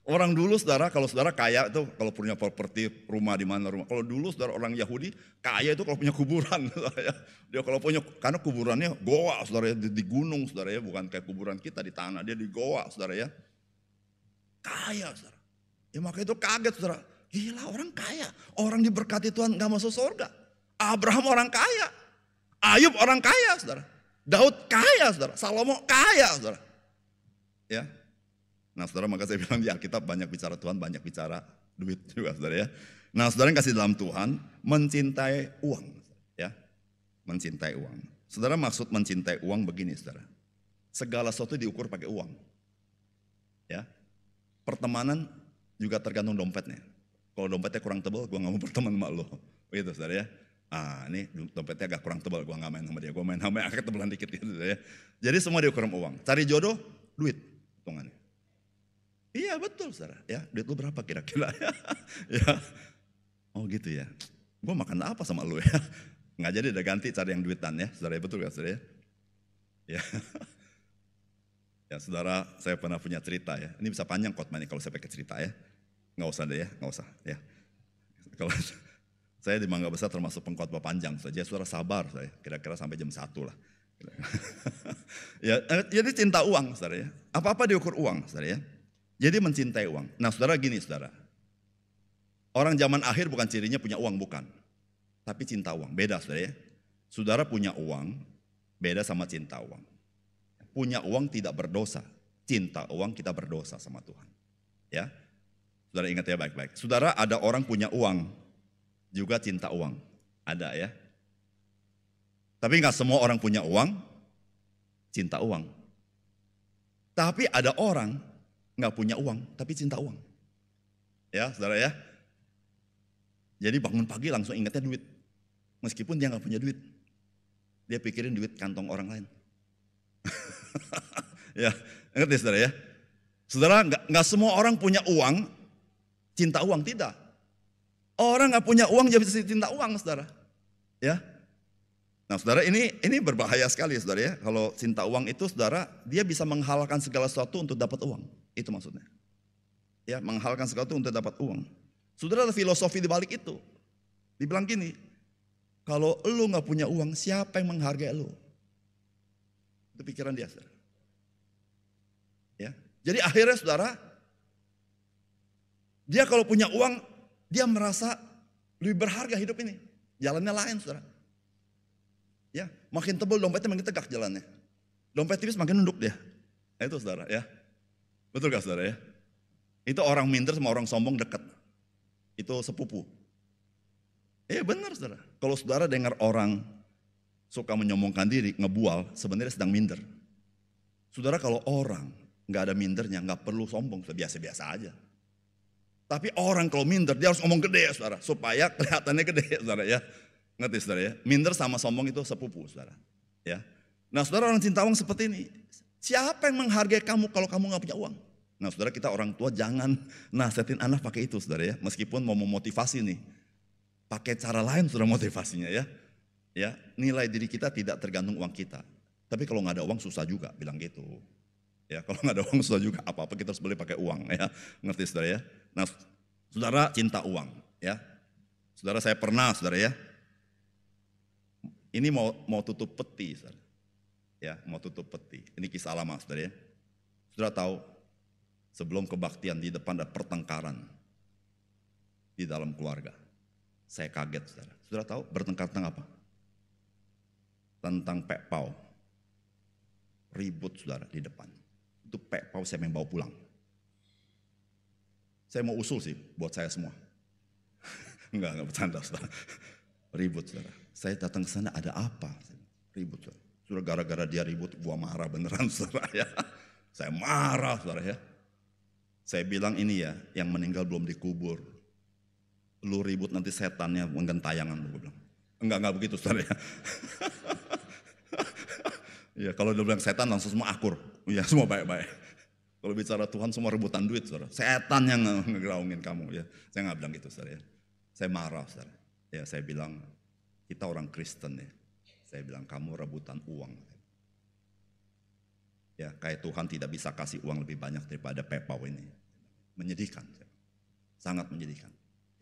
Orang dulu saudara, kalau saudara kaya itu kalau punya properti rumah di mana rumah. Kalau dulu saudara orang Yahudi kaya itu kalau punya kuburan. Saudara ya. Dia kalau punya, karena kuburannya goa saudara ya, di gunung saudara ya, bukan kayak kuburan kita di tanah, dia di goa saudara ya. Kaya saudara. Ya makanya itu kaget saudara. Gila orang kaya, orang diberkati Tuhan gak masuk surga. Abraham orang kaya, Ayub orang kaya saudara. Daud kaya saudara, Salomo kaya saudara. Ya. Nah saudara, maka saya bilang di Alkitab banyak bicara Tuhan, banyak bicara duit juga saudara ya. Nah saudara yang kasih dalam Tuhan, mencintai uang. Ya, mencintai uang. Saudara, maksud mencintai uang begini saudara. Segala sesuatu diukur pakai uang. Ya, pertemanan juga tergantung dompetnya. Kalau dompetnya kurang tebal, gue gak mau berteman sama lo. Begitu saudara ya. Ini dompetnya agak kurang tebal, gue gak main sama dia. Gue main sama yang agak tebalan dikit gitu saudara ya. Jadi semua diukur sama uang. Cari jodoh, duit hitungannya. Iya betul saudara, ya duit lu berapa kira-kira ya. Oh gitu ya, gue makan apa sama lu ya. Nggak jadi udah ganti cari yang duitan ya saudara, betul gak saudara ya. Ya saudara, saya pernah punya cerita ya. Ini bisa panjang khotbahnya kalau saya pakai cerita ya. Nggak usah deh ya, nggak usah ya. Kalau saya di Mangga Besar termasuk pengkhotbah panjang saja, saudara sabar saya, kira-kira sampai jam 1 lah. Ya, jadi cinta uang saudara ya, apa-apa diukur uang saudara ya. Jadi mencintai uang. Nah saudara gini saudara, orang zaman akhir bukan cirinya punya uang, bukan. Tapi cinta uang, beda saudara ya. Saudara punya uang, beda sama cinta uang. Punya uang tidak berdosa, cinta uang kita berdosa sama Tuhan. Ya, saudara ingat ya baik-baik. Saudara, ada orang punya uang, juga cinta uang. Ada ya. Tapi nggak semua orang punya uang, cinta uang. Tapi ada orang nggak punya uang, tapi cinta uang. Ya, saudara ya. Jadi bangun pagi langsung ingatnya duit. Meskipun dia nggak punya duit, dia pikirin duit kantong orang lain. Ya, ngerti saudara ya. Saudara, nggak semua orang punya uang, cinta uang, tidak. Orang nggak punya uang jadi bisa cinta uang, saudara. Ya. Nah, saudara, ini berbahaya sekali, saudara ya. Kalau cinta uang itu, saudara, dia bisa menghalalkan segala sesuatu untuk dapat uang. Itu maksudnya. Ya, menghalalkan sesuatu untuk dapat uang. Saudara, ada filosofi di balik itu. Dibilang gini, kalau lu nggak punya uang, siapa yang menghargai lu? Itu pikiran dia, saudara. Ya, jadi akhirnya, saudara, dia kalau punya uang, dia merasa lebih berharga hidup ini. Jalannya lain, saudara. Ya, makin tebal dompetnya makin tegak jalannya. Dompet tipis makin nunduk dia. Nah, itu saudara ya. Betul gak saudara ya? Itu orang minder sama orang sombong dekat. Itu sepupu. Benar saudara. Kalau saudara dengar orang suka menyombongkan diri, ngebual, sebenarnya sedang minder. Saudara, kalau orang gak ada mindernya, gak perlu sombong, biasa-biasa aja. Tapi orang kalau minder, dia harus ngomong gede saudara, supaya kelihatannya gede saudara ya. Ngerti saudara ya? Minder sama sombong itu sepupu saudara. Ya. Nah saudara, orang cinta uang seperti ini. Siapa yang menghargai kamu kalau kamu gak punya uang? Nah saudara, kita orang tua jangan nasihatin anak pakai itu saudara ya. Meskipun mau memotivasi nih, pakai cara lain saudara motivasinya ya. Ya, nilai diri kita tidak tergantung uang kita. Tapi kalau gak ada uang susah juga, bilang gitu. Ya, kalau gak ada uang susah juga, apa-apa kita harus beli pakai uang ya. Ngerti saudara ya? Nah saudara, cinta uang ya. Saudara, saya pernah saudara ya. Ini mau tutup peti saudara. Ya, mau tutup peti. Ini kisah lama saudara ya. Saudara tahu, sebelum kebaktian di depan ada pertengkaran di dalam keluarga. Saya kaget saudara. Saudara tahu bertengkar tentang apa? Tentang pekpau. Ribut saudara di depan. Itu pekpau saya mau bawa pulang. Saya mau usul sih buat saya semua. Enggak bercanda saudara. Ribut saudara. Saya datang ke sana, ada apa? Ribut saudara. Sudah gara-gara dia ribut, gua marah beneran saudara ya. Saya marah saudara ya. Saya bilang ini ya, yang meninggal belum dikubur. Lu ribut nanti setannya menggentayangan, gue bilang. Enggak begitu saudara ya. Ya kalau dia bilang setan langsung semua akur. Ya semua baik-baik. Kalau bicara Tuhan semua rebutan duit saudara. Setan yang ngegeraungin kamu ya. Saya nggak bilang gitu saudara ya. Saya marah saudara. Ya saya bilang kita orang Kristen ya. Saya bilang, kamu rebutan uang. Ya, kayak Tuhan tidak bisa kasih uang lebih banyak daripada PayPal ini. Menyedihkan, sangat menyedihkan.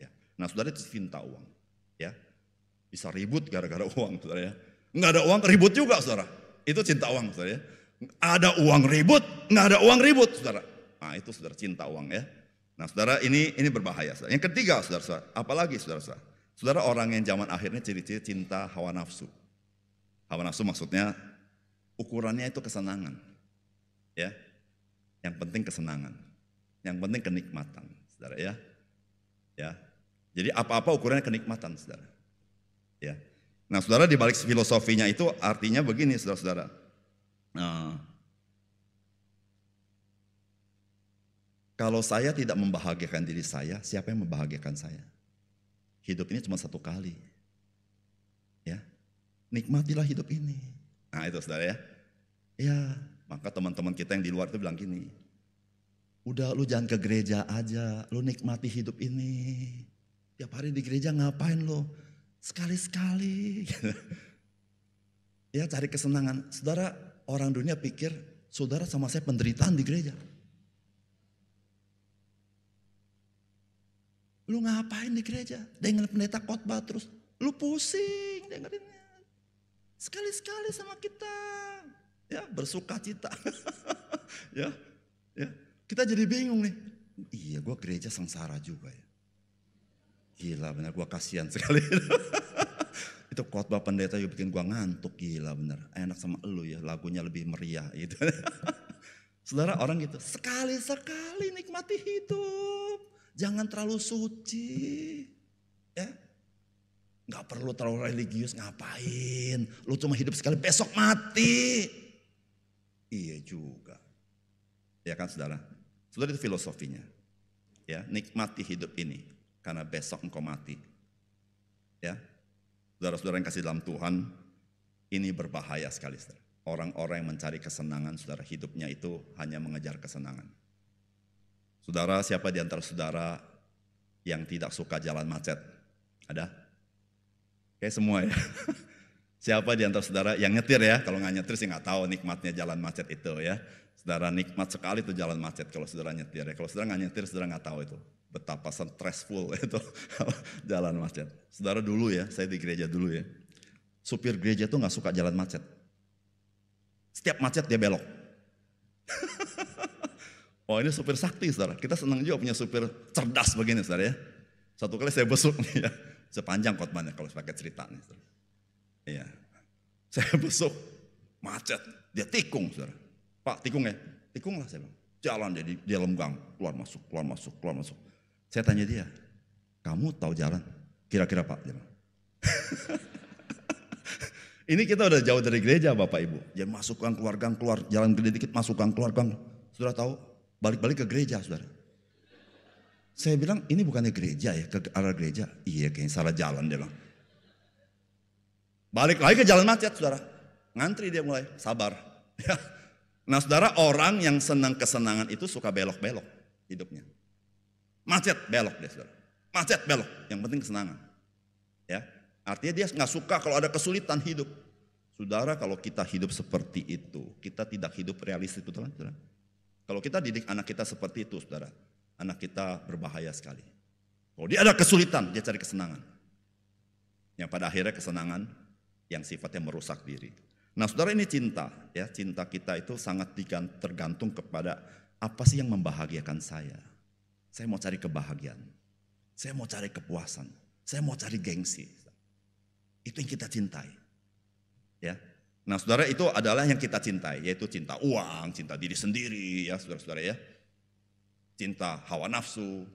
Ya. Nah, saudara itu cinta uang. Ya, bisa ribut gara-gara uang, saudara ya. Nggak ada uang ribut juga, saudara. Itu cinta uang, saudara ya. Ada uang ribut, nggak ada uang ribut, saudara. Nah, itu saudara cinta uang ya. Nah, saudara ini berbahaya. Saudara. Yang ketiga, saudara, apalagi saudara. Saudara orang yang zaman akhirnya ciri-ciri cinta hawa nafsu. Hawa nafsu maksudnya ukurannya itu kesenangan. Ya, yang penting kesenangan, yang penting kenikmatan, saudara ya. Ya, jadi apa-apa ukurannya kenikmatan, saudara. Ya, nah saudara di balik filosofinya itu artinya begini, saudara-saudara. Nah, kalau saya tidak membahagiakan diri saya, siapa yang membahagiakan saya? Hidup ini cuma satu kali. Ya, nikmatilah hidup ini. Nah itu saudara ya. Ya. Maka teman-teman kita yang di luar itu bilang gini, udah lu jangan ke gereja aja, lu nikmati hidup ini. Tiap hari di gereja ngapain lu? Sekali-sekali. Ya cari kesenangan. Saudara, orang dunia pikir saudara sama saya penderitaan di gereja. Lu ngapain di gereja? Dengerin pendeta khotbah terus. Lu pusing dengerinnya. Sekali-sekali sama kita. Ya, bersuka cita. ya, kita jadi bingung nih. Iya, gue gereja sengsara juga ya. Gila bener, gue kasihan sekali. Itu khotbah pendeta juga bikin gue ngantuk, gila bener. Enak sama elu ya, lagunya lebih meriah gitu. Saudara orang gitu, sekali-sekali nikmati hidup. Jangan terlalu suci. Ya, gak perlu terlalu religius, ngapain. Lu cuma hidup sekali, besok mati. Iya juga. Ya kan saudara? Saudara itu filosofinya. Ya, nikmati hidup ini karena besok engkau mati. Ya. Saudara-saudara yang kasih dalam Tuhan, ini berbahaya sekali, saudara. Orang-orang yang mencari kesenangan, saudara, hidupnya itu hanya mengejar kesenangan. Saudara, siapa di antara saudara yang tidak suka jalan macet? Ada? Kayak semua ya. Siapa di antara saudara yang nyetir ya? Kalau nggak nyetir sih nggak tahu nikmatnya jalan macet itu ya. Saudara nikmat sekali tuh jalan macet kalau saudara nyetir ya. Kalau saudara nggak nyetir, saudara nggak tahu itu betapa stressful itu jalan macet. Saudara dulu ya, saya di gereja dulu ya. Supir gereja tuh nggak suka jalan macet. Setiap macet dia belok. Oh ini supir sakti, saudara. Kita senang juga punya supir cerdas begini, saudara ya. Satu kali saya besuk nih ya, sepanjang khotbahnya kalau pakai cerita nih, saudara. Iya, saya besok macet, dia tikung, saudara. Pak tikung ya, tikung lah saya bilang. Jalan dia di dalam gang, keluar masuk. Saya tanya dia, kamu tahu jalan? Kira-kira Pak, dia bilang. Ini kita udah jauh dari gereja Bapak Ibu. Dia masuk gang, keluar, jalan gede dikit, masuk gang, keluar gang. Saudara tahu, balik-balik ke gereja, saudara. Saya bilang, ini bukannya gereja ya, ke arah gereja. Iya, kayaknya salah jalan dia bilang. Balik lagi ke jalan macet, saudara. Ngantri dia mulai, sabar. Nah saudara, orang yang senang kesenangan itu suka belok-belok hidupnya. Macet, belok dia saudara. Macet, belok. Yang penting kesenangan. Ya, artinya dia nggak suka kalau ada kesulitan hidup. Saudara, kalau kita hidup seperti itu, kita tidak hidup realistis, betul kan saudara? Kalau kita didik anak kita seperti itu, saudara, anak kita berbahaya sekali. Kalau dia ada kesulitan, dia cari kesenangan. Yang pada akhirnya kesenangan yang sifatnya merusak diri. Nah saudara, ini cinta ya, cinta kita itu sangat tergantung kepada apa sih yang membahagiakan saya. Saya mau cari kebahagiaan, saya mau cari kepuasan, saya mau cari gengsi. Itu yang kita cintai. Ya. Nah saudara, itu adalah yang kita cintai, yaitu cinta uang, cinta diri sendiri ya saudara-saudara ya. Cinta hawa nafsu.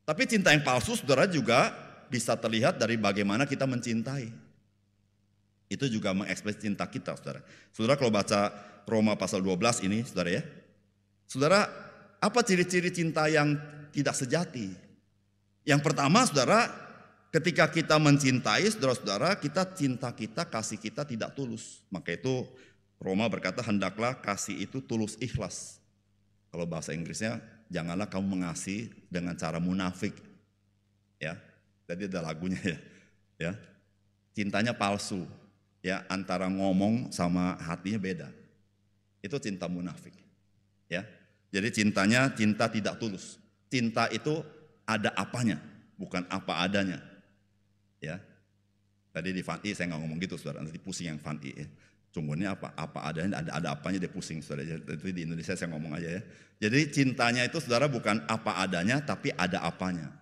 Tapi cinta yang palsu saudara juga bisa terlihat dari bagaimana kita mencintai. Itu juga mengekspresi cinta kita, saudara. Saudara kalau baca Roma pasal 12 ini, saudara ya. Saudara, apa ciri-ciri cinta yang tidak sejati? Yang pertama, saudara, ketika kita mencintai, saudara-saudara, cinta kita, kasih kita tidak tulus. Maka itu Roma berkata, hendaklah kasih itu tulus ikhlas. Kalau bahasa Inggrisnya, janganlah kamu mengasihi dengan cara munafik. Ya, jadi ada lagunya ya. Ya, cintanya palsu. Ya, antara ngomong sama hatinya beda. Itu cinta munafik. Ya. Jadi cintanya cinta tidak tulus. Cinta itu ada apanya, bukan apa adanya. Ya. Tadi di Fanti saya nggak ngomong gitu, saudara. Nanti pusing yang Fanti. Ya. Sungguhnya apa adanya, ada apanya dia pusing, saudara. Jadi di Indonesia saya ngomong aja ya. Jadi cintanya itu, saudara, bukan apa adanya, tapi ada apanya.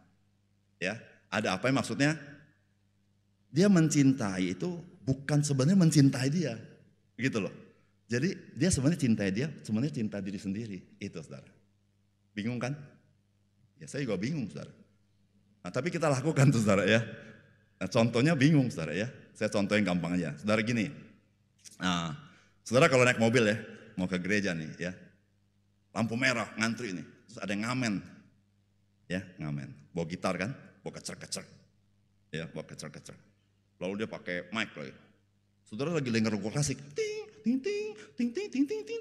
Ya, ada apanya maksudnya? Dia mencintai itu bukan sebenarnya mencintai dia, gitu loh. Jadi dia sebenarnya cintai dia, sebenarnya cinta diri sendiri, itu, saudara. Bingung kan? Ya saya juga bingung, saudara. Nah, tapi kita lakukan tuh, saudara ya. Nah, contohnya bingung, saudara ya. Saya contohin gampang aja, saudara gini. Nah, saudara kalau naik mobil ya, mau ke gereja nih ya, lampu merah ngantri nih, terus ada yang ngamen, ya ngamen, bawa gitar kan, bawa kecer-kecer, ya bawa kecer-kecer. Lalu dia pakai mic lagi. Saudara lagi denger lagu klasik, ting ting ting ting ting ting ting ting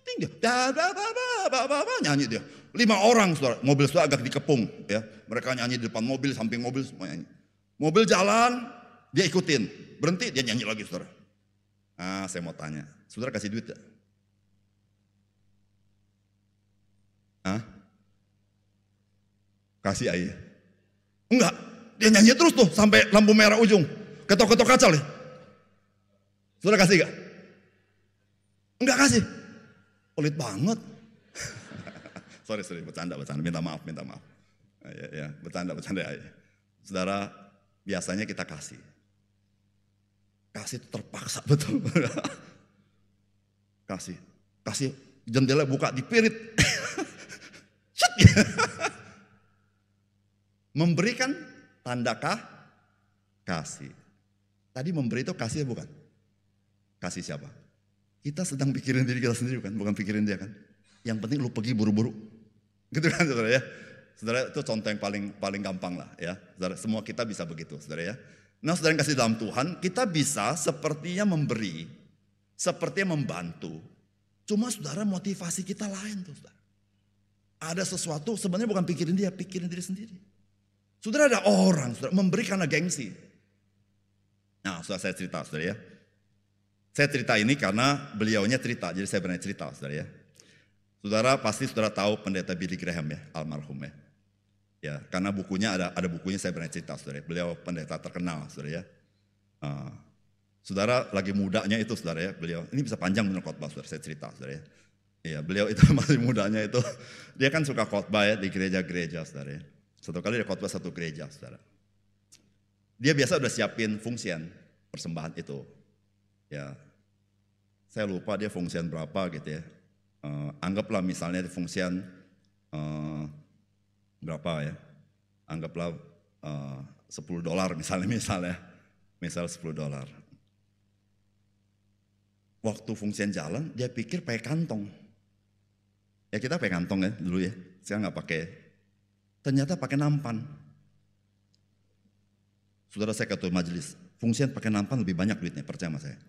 ting, dia nyanyi dia. 5 orang, saudara, mobil saudara agak dikepung, ya. Mereka nyanyi di depan mobil, samping mobil semua nyanyi. Mobil jalan, dia ikutin, berhenti dia nyanyi lagi, saudara. Ah, saya mau tanya, saudara kasih duit gak? Hah? Kasih aja? Enggak, dia nyanyi terus tuh sampai lampu merah ujung, ketok-ketok kaca nih. Saudara kasih gak? Enggak kasih, pelit banget. sorry, bercanda, minta maaf. Ya, bercanda ya. Saudara, biasanya kita kasih. Kasih itu terpaksa betul. Kasih jendela buka dipirit. Memberikan tandakah kasih. Tadi memberi itu kasih bukan? Kasih siapa? Kita sedang pikirin diri kita sendiri bukan pikirin dia kan. Yang penting lu pergi buru-buru. Gitu kan, saudara ya. Saudara, itu contoh yang paling gampang lah ya. Saudara, semua kita bisa begitu, saudara ya. Nah, saudara yang kasih dalam Tuhan, kita bisa sepertinya memberi, sepertinya membantu. Cuma saudara, motivasi kita lain tuh, saudara. Ada sesuatu sebenarnya bukan pikirin dia, pikirin diri sendiri. Saudara, ada orang saudara memberi karena gengsi. Nah, saudara, saya cerita, saudara ya. Saya cerita ini karena beliaunya cerita, jadi saya berani cerita, saudara ya. Saudara pasti saudara tahu pendeta Billy Graham ya, almarhum ya. Ya, karena bukunya ada bukunya saya berani cerita, saudara. Beliau pendeta terkenal, saudara ya. Saudara lagi mudanya itu, saudara ya, beliau ini bisa panjang menurut khotbah, saudara. Saya cerita, saudara ya. Iya, beliau itu masih mudanya itu, dia kan suka khotbah ya di gereja-gereja, saudara ya. Satu kali dia khotbah satu gereja, saudara. Dia biasa udah siapin fungsian persembahan itu. Ya, saya lupa dia fungsian berapa gitu ya. Anggaplah misalnya di fungsian berapa ya, anggaplah $10 misalnya $10. Waktu fungsian jalan dia pikir pakai kantong, ya kita pakai kantong ya dulu ya, sekarang nggak pakai, ternyata pakai nampan. Saudara, saya ketua majelis, fungsian pakai nampan lebih banyak duitnya, percaya sama saya.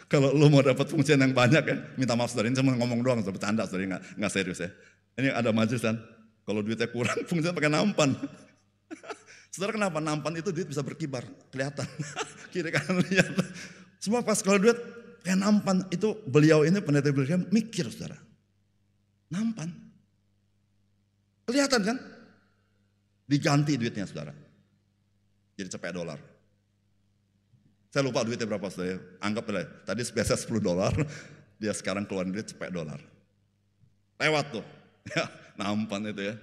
Kalau lu mau dapat fungsian yang banyak ya, minta maaf saudara, ini cuma ngomong doang, saudara, bercanda saudara, nggak serius ya. Ini ada majelis kan, kalau duitnya kurang, fungsinya pakai nampan. Saudara, kenapa nampan itu duit bisa berkibar, kelihatan, kiri kanan lihat. Semua pas kalau duit pakai nampan itu, beliau ini pendeta beliau mikir, saudara, nampan, kelihatan kan, diganti duitnya, saudara, jadi cepet $. Saya lupa duitnya berapa, saudara. Anggaplah tadi biasa $10, dia sekarang keluarin duit cepet $. Lewat tuh, ya, nampan itu ya,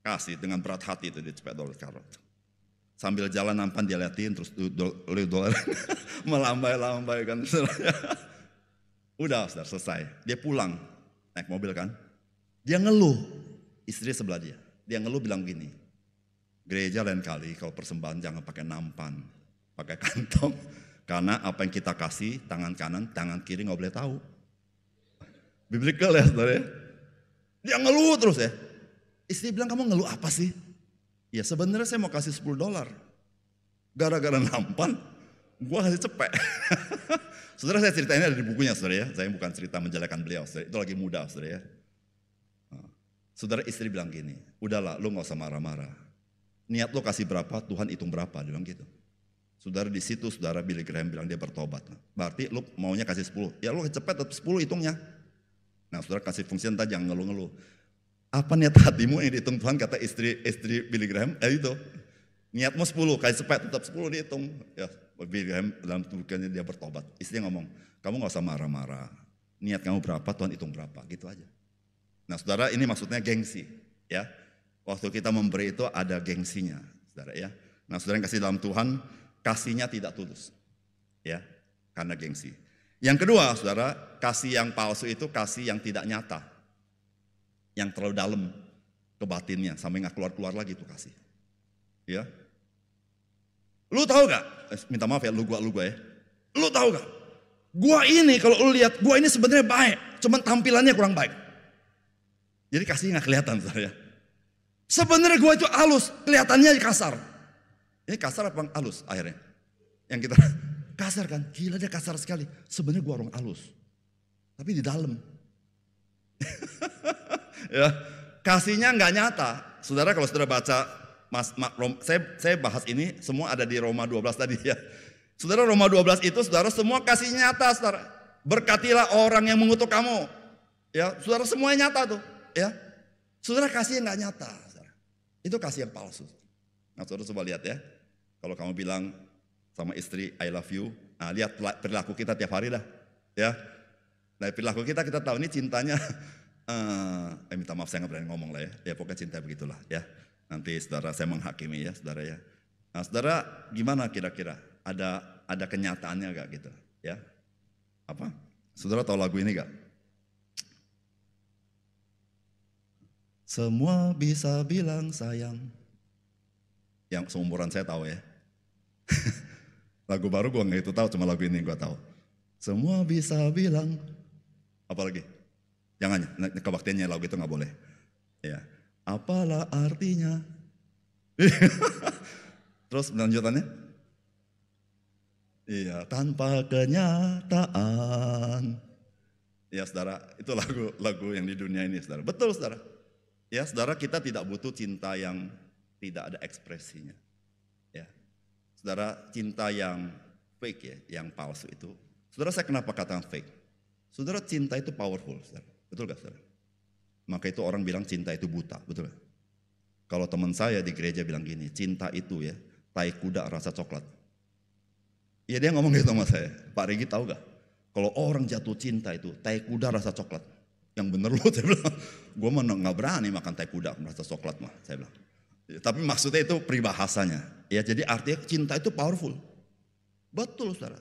kasih dengan berat hati itu dia cepet $. Sambil jalan nampan dia liatin, terus $, melambai kan, saudara. Udah, saudara, selesai. Dia pulang, naik mobil kan, dia ngeluh, istri sebelah dia ngeluh bilang gini, gereja lain kali kalau persembahan jangan pakai nampan, pakai kantong. Karena apa yang kita kasih, tangan kanan, tangan kiri gak boleh tahu. Biblikal ya, saudara. Dia ngeluh terus ya. Istri bilang, kamu ngeluh apa sih? Ya sebenarnya saya mau kasih $10. Gara-gara nampan, gua kasih cepet. Saudara, saya cerita ini ada di bukunya, saudara ya. Saya bukan cerita menjelekan beliau, saudara. Itu lagi muda, saudara ya. Saudara, istri bilang gini, udahlah lu gak usah marah-marah. Niat lu kasih berapa, Tuhan hitung berapa, dia bilang gitu. Saudara di situ saudara Billy Graham bilang dia bertobat. Berarti lu maunya kasih 10. Ya lu cepet tetap 10 hitungnya. Nah saudara kasih fungsi entah jangan ngeluh-ngeluh. Apa niat hatimu yang dihitung Tuhan, kata istri Billy Graham? Itu. Niatmu 10, kasih cepet tetap 10 dihitung. Ya Billy Graham dalam tulisannya dia bertobat. Istrinya ngomong, kamu gak usah marah-marah. Niat kamu berapa, Tuhan hitung berapa. Gitu aja. Nah saudara ini maksudnya gengsi. Ya. Waktu kita memberi itu ada gengsinya. Saudara ya. Nah saudara yang kasih dalam Tuhan, kasihnya tidak tulus, ya, karena gengsi. Yang kedua, saudara, kasih yang palsu itu kasih yang tidak nyata, yang terlalu dalam ke batinnya, sampai nggak keluar lagi itu kasih, ya. Lu tahu gak? Minta maaf ya, lu gua ya. Lu tahu gak? Gua ini kalau lu lihat, gua ini sebenarnya baik, cuman tampilannya kurang baik. Jadi kasihnya nggak kelihatan, saudara. Ya. Sebenarnya gua itu halus, kelihatannya kasar. Ini kasar apa halus akhirnya? Yang kita kasar kan? Gila dia kasar sekali. Sebenarnya gua orang halus. Tapi di dalam. Ya, kasihnya nggak nyata. Saudara kalau saudara baca, saya bahas ini semua ada di Roma 12 tadi ya. Saudara Roma 12 itu saudara semua kasih nyata saudara. Berkatilah orang yang mengutuk kamu. Ya, saudara semuanya nyata tuh. Ya, saudara kasih nggak nyata. Saudara. Itu kasih yang palsu. Nah saudara coba lihat ya, kalau kamu bilang sama istri I love you, nah, lihat perilaku kita tiap hari dah, ya. Dari perilaku kita tahu ini cintanya, minta maaf saya nggak berani ngomong lah ya pokoknya cinta begitulah ya. Nanti saudara saya menghakimi ya saudara ya. Nah saudara gimana kira-kira, ada kenyataannya gak gitu ya? Apa? Saudara tahu lagu ini gak? Semua bisa bilang sayang. Yang seumuran saya tahu ya. Lagu baru gue nggak itu tahu, cuma lagu ini gue tahu. Semua bisa bilang, apalagi? Jangan, kebaktiannya lagu itu nggak boleh. Ya, apalah artinya? Terus lanjutannya? Iya, tanpa kenyataan. Ya saudara, itu lagu yang di dunia ini saudara. Betul saudara. Ya saudara, kita tidak butuh cinta yang tidak ada ekspresinya. Ya. Saudara, cinta yang fake ya, yang palsu itu. Saudara, saya kenapa katakan fake? Saudara, cinta itu powerful, saudara. Betul gak saudara? Maka itu orang bilang cinta itu buta, betul gak? Kalau teman saya di gereja bilang gini, cinta itu ya, tai kuda rasa coklat. Iya dia ngomong gitu sama saya, Pak Rigi tahu gak? Kalau orang jatuh cinta itu, tai kuda rasa coklat. Yang bener loh, saya bilang. Gue mah gak berani makan tai kuda rasa coklat mah, saya bilang. Tapi maksudnya itu peribahasanya. Ya, jadi artinya cinta itu powerful. Betul saudara.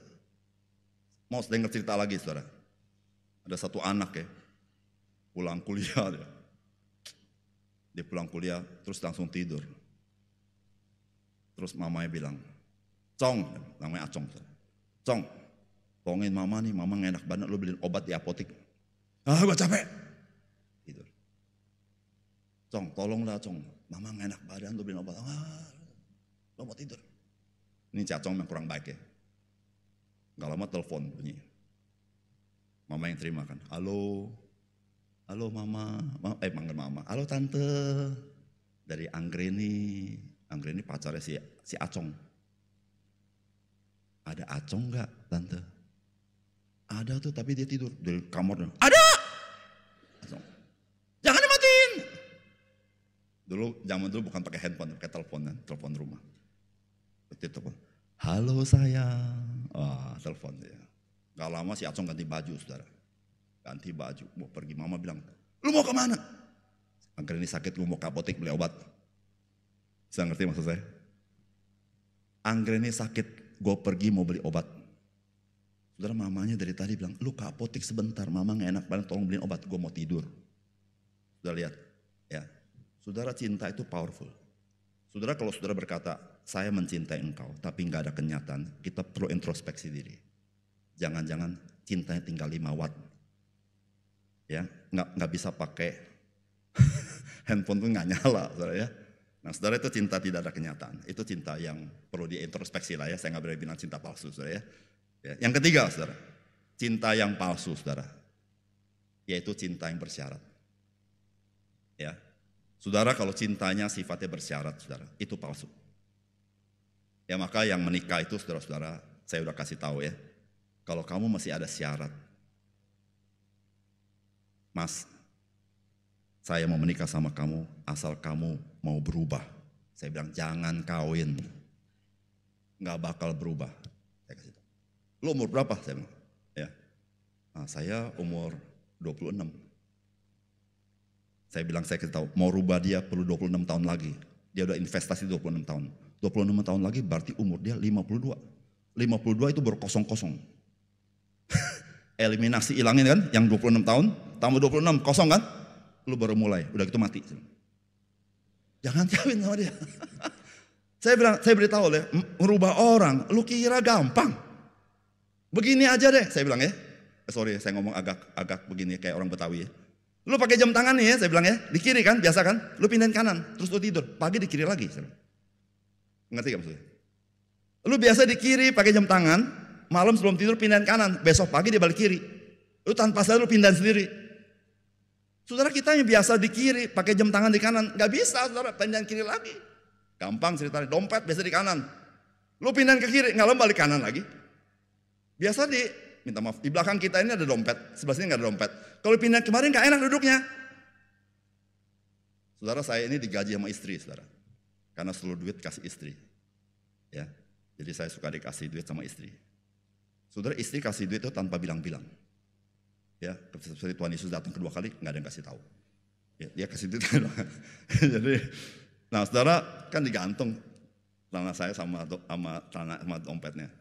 Mau dengar cerita lagi saudara. Ada satu anak ya. Pulang kuliah dia. Dia pulang kuliah terus langsung tidur. Terus mamanya bilang, Cong, namanya Acong. Cong, tolongin mama nih, mama gak enak banget, lu beliin obat di apotik. Ah gue capek. Tidur. Cong, tolonglah Cong. Mama gak enak badan, lu beliin obat. Lo mau tidur. Ini Cacong yang kurang baik ya. Gak lama telepon bunyi. Mama yang terima kan. Halo mama. Manggil mama. Halo tante. Dari Anggreni. Anggreni pacarnya si Acong. Ada Acong gak tante? Ada tuh tapi dia tidur. Dari kamarnya. Ada! Acong. Jangan dimatiin. Zaman dulu bukan pakai handphone, pakai telepon rumah. Telepon. Halo sayang. Telepon dia. Gak lama si Acong ganti baju saudara. Ganti baju, mau pergi. Mama bilang, lu mau kemana? Angker ini sakit, gue mau ke apotek beli obat. Saya ngerti maksud saya? Angker ini sakit, gue pergi mau beli obat. Saudara mamanya dari tadi bilang, lu ke apotek sebentar, mama gak enak banget, tolong beliin obat, gue mau tidur. Sudah lihat? Ya. Saudara, cinta itu powerful. Saudara, kalau saudara berkata, saya mencintai engkau, tapi nggak ada kenyataan, kita perlu introspeksi diri. Jangan-jangan cintanya tinggal 5 watt. Ya, nggak bisa pakai handphone tuh nggak nyala, saudara ya. Nah, saudara itu cinta tidak ada kenyataan. Itu cinta yang perlu diintrospeksi lah ya. Saya nggak berani bilang cinta palsu, saudara ya. Yang ketiga, saudara, cinta yang palsu, saudara, yaitu cinta yang bersyarat. Ya. Saudara kalau cintanya sifatnya bersyarat saudara, itu palsu. Ya maka yang menikah itu saudara-saudara, saya udah kasih tahu ya. Kalau kamu masih ada syarat, Mas, saya mau menikah sama kamu asal kamu mau berubah. Saya bilang jangan kawin, nggak bakal berubah. Saya kasih tahu. Lu umur berapa? Saya bilang. Ya, nah, saya umur 26. Saya bilang saya kasih tahu, mau rubah dia perlu 26 tahun lagi. Dia udah investasi 26 tahun. 26 tahun lagi berarti umur dia 52. 52 itu berkosong-kosong. Eliminasi ilangin kan, yang 26 tahun, tambah 26, kosong kan? Lu baru mulai, udah gitu mati. Jangan kawin sama dia. Saya bilang, saya beritahu deh, merubah orang, lu kira gampang? Begini aja deh, saya bilang ya. Sorry, saya ngomong agak begini kayak orang Betawi ya. Lu pakai jam tangan nih ya, saya bilang ya, di kiri kan, biasa kan? Lu pindahin kanan, terus lu tidur, pagi di kiri lagi. Saya bilang. Ngerti gak maksudnya? Lu biasa di kiri pakai jam tangan, malam sebelum tidur pindahin kanan, besok pagi dia balik kiri. Lu tanpa sadar lu pindahin sendiri. Saudara kita yang biasa di kiri pakai jam tangan di kanan, gak bisa saudara pindahin kiri lagi. Gampang ceritanya, dompet biasa di kanan. Lu pindahin ke kiri, nggak lama balik kanan lagi. Biasa minta maaf, di belakang kita ini ada dompet, sebelah sini gak ada dompet. Kalau pindah kemarin gak enak duduknya. Saudara saya ini digaji sama istri saudara. Karena seluruh duit kasih istri. Ya, jadi saya suka dikasih duit sama istri. Saudara istri kasih duit itu tanpa bilang-bilang. Ya, seperti Tuhan Yesus datang kedua kali nggak ada yang kasih tahu. Ya, dia kasih duit. Jadi, nah saudara kan digantung celana saya sama dompetnya.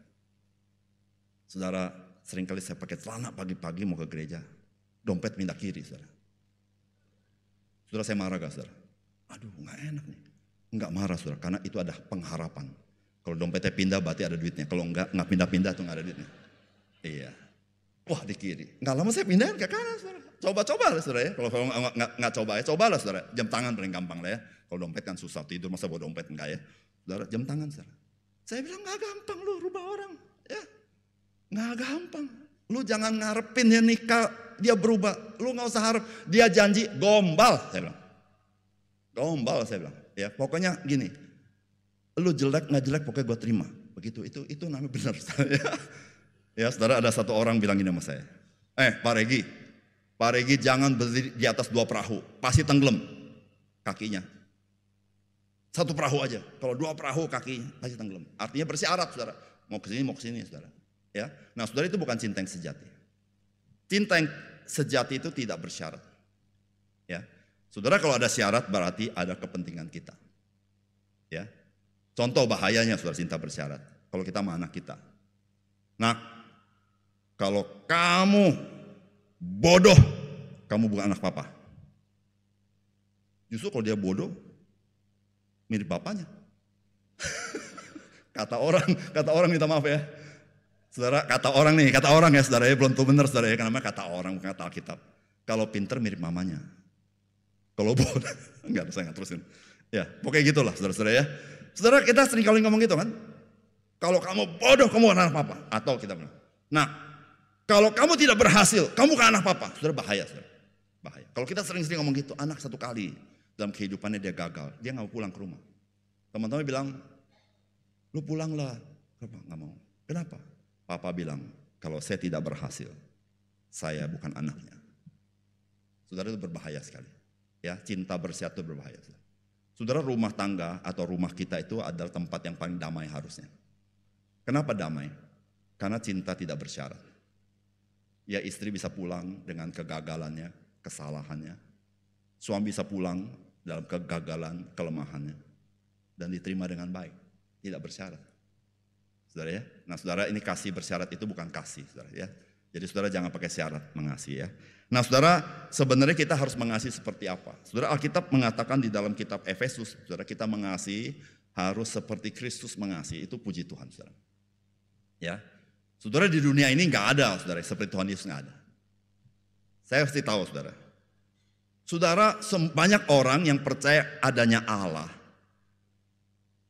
Saudara seringkali saya pakai celana pagi-pagi mau ke gereja, dompet pindah kiri saudara. Saudara saya marah gak saudara? Aduh nggak enak nih. Enggak marah saudara, karena itu ada pengharapan. Kalau dompetnya pindah berarti ada duitnya. Kalau enggak pindah-pindah tuh enggak ada duitnya. Iya. Wah di kiri. Enggak lama saya pindahin ke kanan saudara. Coba-coba lah saudara ya. Kalau enggak coba ya, cobalah saudara. Jam tangan paling gampang lah ya. Kalau dompet kan susah tidur, masa bawa dompet enggak ya. Saudara jam tangan saudara. Saya bilang enggak gampang lu rubah orang. Ya. Enggak gampang. Lu jangan ngarepin dia nikah, dia berubah. Lu enggak usah harap. Dia janji gombal saya bilang. Gombal saya bilang. Ya, pokoknya gini, lu jelek nggak jelek pokoknya gue terima. Begitu, itu namanya benar. Ya, saudara ada satu orang bilang gini sama saya, Pak Regi jangan berdiri di atas 2 perahu, pasti tenggelam kakinya. 1 perahu aja, kalau 2 perahu kakinya pasti tenggelam. Artinya bersyarat, saudara, mau ke sini, saudara. Ya, nah saudara itu bukan cinta yang sejati. Cinta yang sejati itu tidak bersyarat. Ya. Saudara kalau ada syarat berarti ada kepentingan kita. Ya. Contoh bahayanya saudara cinta bersyarat. Kalau kita sama anak kita. Nah, kalau kamu bodoh, kamu bukan anak papa. Justru kalau dia bodoh, mirip bapaknya. Kata orang minta maaf ya. Saudara, kata orang ya saudara ya, belum tentu benar saudara ya, karena kata orang bukan kata Alkitab. Kalau pinter mirip mamanya. Kalau bodoh, enggak, saya nggak terusin. Ya, pokoknya gitulah saudara-saudara ya. Saudara kita sering kali ngomong gitu kan. Kalau kamu bodoh, kamu bukan anak papa. Atau kita bilang, nah kalau kamu tidak berhasil, kamu bukan anak papa. Saudara bahaya saudara. Bahaya. Kalau kita sering-sering ngomong gitu, anak satu kali dalam kehidupannya dia gagal. Dia nggak mau pulang ke rumah. Teman-teman bilang, lu pulanglah. Kenapa? Nggak mau. Kenapa? Papa bilang, kalau saya tidak berhasil, saya bukan anaknya. Saudara itu berbahaya sekali. Ya, cinta bersyarat itu berbahaya. Saudara, rumah tangga atau rumah kita itu adalah tempat yang paling damai harusnya. Kenapa damai? Karena cinta tidak bersyarat. Ya, istri bisa pulang dengan kegagalannya, kesalahannya. Suami bisa pulang dalam kegagalan, kelemahannya. Dan diterima dengan baik. Tidak bersyarat. Saudara ya. Nah saudara, ini kasih bersyarat itu bukan kasih saudara ya. Jadi saudara jangan pakai syarat mengasihi ya. Nah saudara, sebenarnya kita harus mengasihi seperti apa? Saudara, Alkitab mengatakan di dalam kitab Efesus, saudara, kita mengasihi harus seperti Kristus mengasihi. Itu puji Tuhan saudara. Ya. Saudara, di dunia ini nggak ada saudara seperti Tuhan Yesus, nggak ada. Saya pasti tahu saudara. Saudara, banyak orang yang percaya adanya Allah.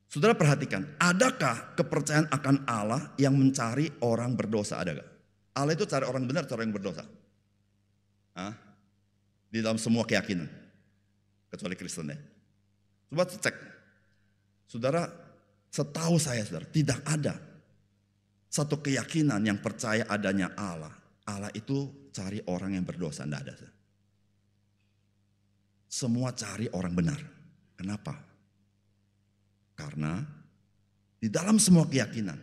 Saudara perhatikan, adakah kepercayaan akan Allah yang mencari orang berdosa? Ada gak? Allah itu cari orang benar, cari orang berdosa. Hah? Di dalam semua keyakinan. Kecuali Kristen ya. Coba cek. Saudara, Setahu saya saudara, tidak ada satu keyakinan yang percaya adanya Allah. Allah itu cari orang yang berdosa, tidak ada. Semua cari orang benar. Kenapa? Karena di dalam semua keyakinan,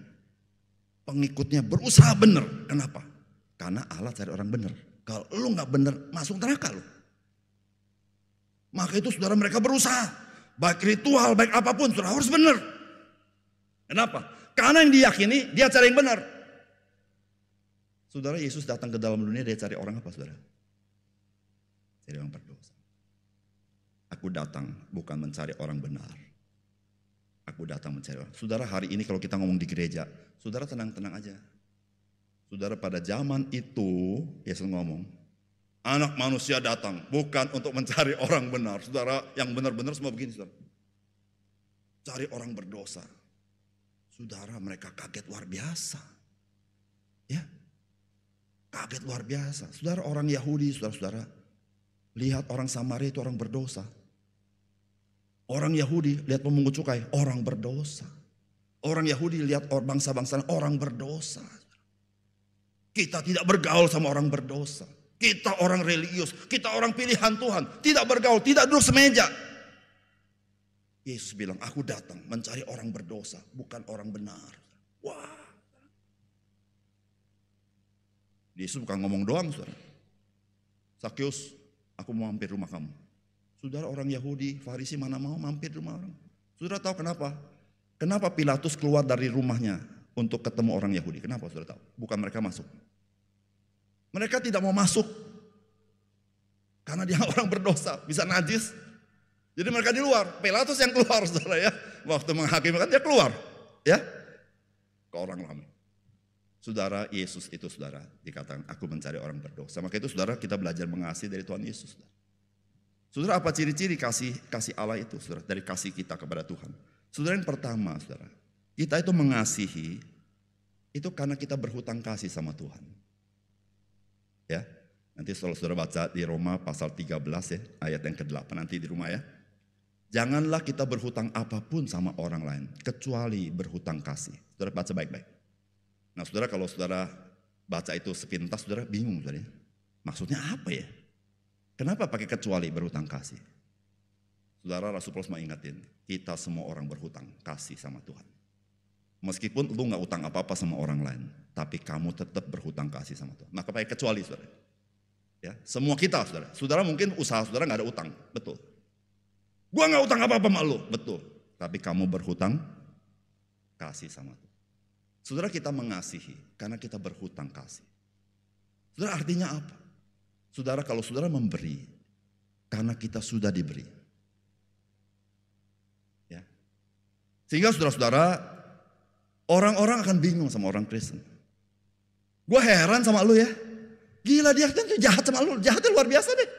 pengikutnya berusaha benar. Kenapa? Karena Allah cari orang benar. Kalau lu gak benar, masuk neraka lu. Maka itu saudara mereka berusaha. Baik ritual, baik apapun, saudara harus benar. Kenapa? Karena yang diyakini, dia cari yang benar. Saudara, Yesus datang ke dalam dunia, dia cari orang apa saudara? Cari orang berdosa. Aku datang bukan mencari orang benar. Aku datang mencari orang. Saudara, hari ini kalau kita ngomong di gereja, saudara tenang-tenang aja. Saudara, pada zaman itu, Yesus ngomong, anak manusia datang bukan untuk mencari orang benar. Saudara, yang benar-benar semua begini saudara. Cari orang berdosa. Saudara, mereka kaget luar biasa. Ya, kaget luar biasa. Saudara, orang Yahudi, saudara-saudara, lihat orang Samaria itu orang berdosa. Orang Yahudi lihat pemungut cukai, orang berdosa. Orang Yahudi lihat bangsa-bangsa orang berdosa. Kita tidak bergaul sama orang berdosa. Kita orang religius, kita orang pilihan Tuhan. Tidak bergaul, tidak duduk semeja. Yesus bilang, aku datang mencari orang berdosa, bukan orang benar. Wah. Yesus bukan ngomong doang, saudara. Sakyus, aku mau mampir rumah kamu. Saudara, orang Yahudi, Farisi mana mau mampir rumah orang. Saudara tahu kenapa? Kenapa Pilatus keluar dari rumahnya untuk ketemu orang Yahudi? Kenapa saudara tahu? Bukan mereka masuk. Mereka tidak mau masuk. Karena dia orang berdosa, bisa najis. Jadi mereka di luar, Pilatus yang keluar saudara ya. Waktu menghakimi kan dia keluar ya ke orang ramai. Saudara, Yesus itu saudara dikatakan aku mencari orang berdosa. Maka itu saudara kita belajar mengasihi dari Tuhan Yesus. Saudara, apa ciri-ciri kasih Allah itu saudara dari kasih kita kepada Tuhan? Saudara, yang pertama saudara, kita itu mengasihi itu karena kita berhutang kasih sama Tuhan. Ya, nanti saudara baca di Roma pasal 13 ya, ayat yang ke-8 nanti di rumah ya. Janganlah kita berhutang apapun sama orang lain, kecuali berhutang kasih. Saudara baca baik-baik. Nah saudara, kalau saudara baca itu sepintas, saudara bingung saudara. Maksudnya apa ya? Kenapa pakai kecuali berhutang kasih? Saudara, Rasul Paulus mengingatin, kita semua orang berhutang kasih sama Tuhan. Meskipun lu gak utang apa-apa sama orang lain, tapi kamu tetap berhutang kasih sama Tuhan. Maka pakai kecuali saudara. Ya, semua kita saudara. Saudara mungkin usaha saudara gak ada utang, betul. Gua gak utang apa-apa sama lu, betul. Tapi kamu berhutang kasih sama Tuhan. Saudara, kita mengasihi karena kita berhutang kasih. Saudara, artinya apa? Saudara, kalau saudara memberi karena kita sudah diberi. Ya. Sehingga saudara-saudara, orang-orang akan bingung sama orang Kristen. Gua heran sama lu ya. Gila, dia kan jahat sama lu, jahatnya luar biasa deh.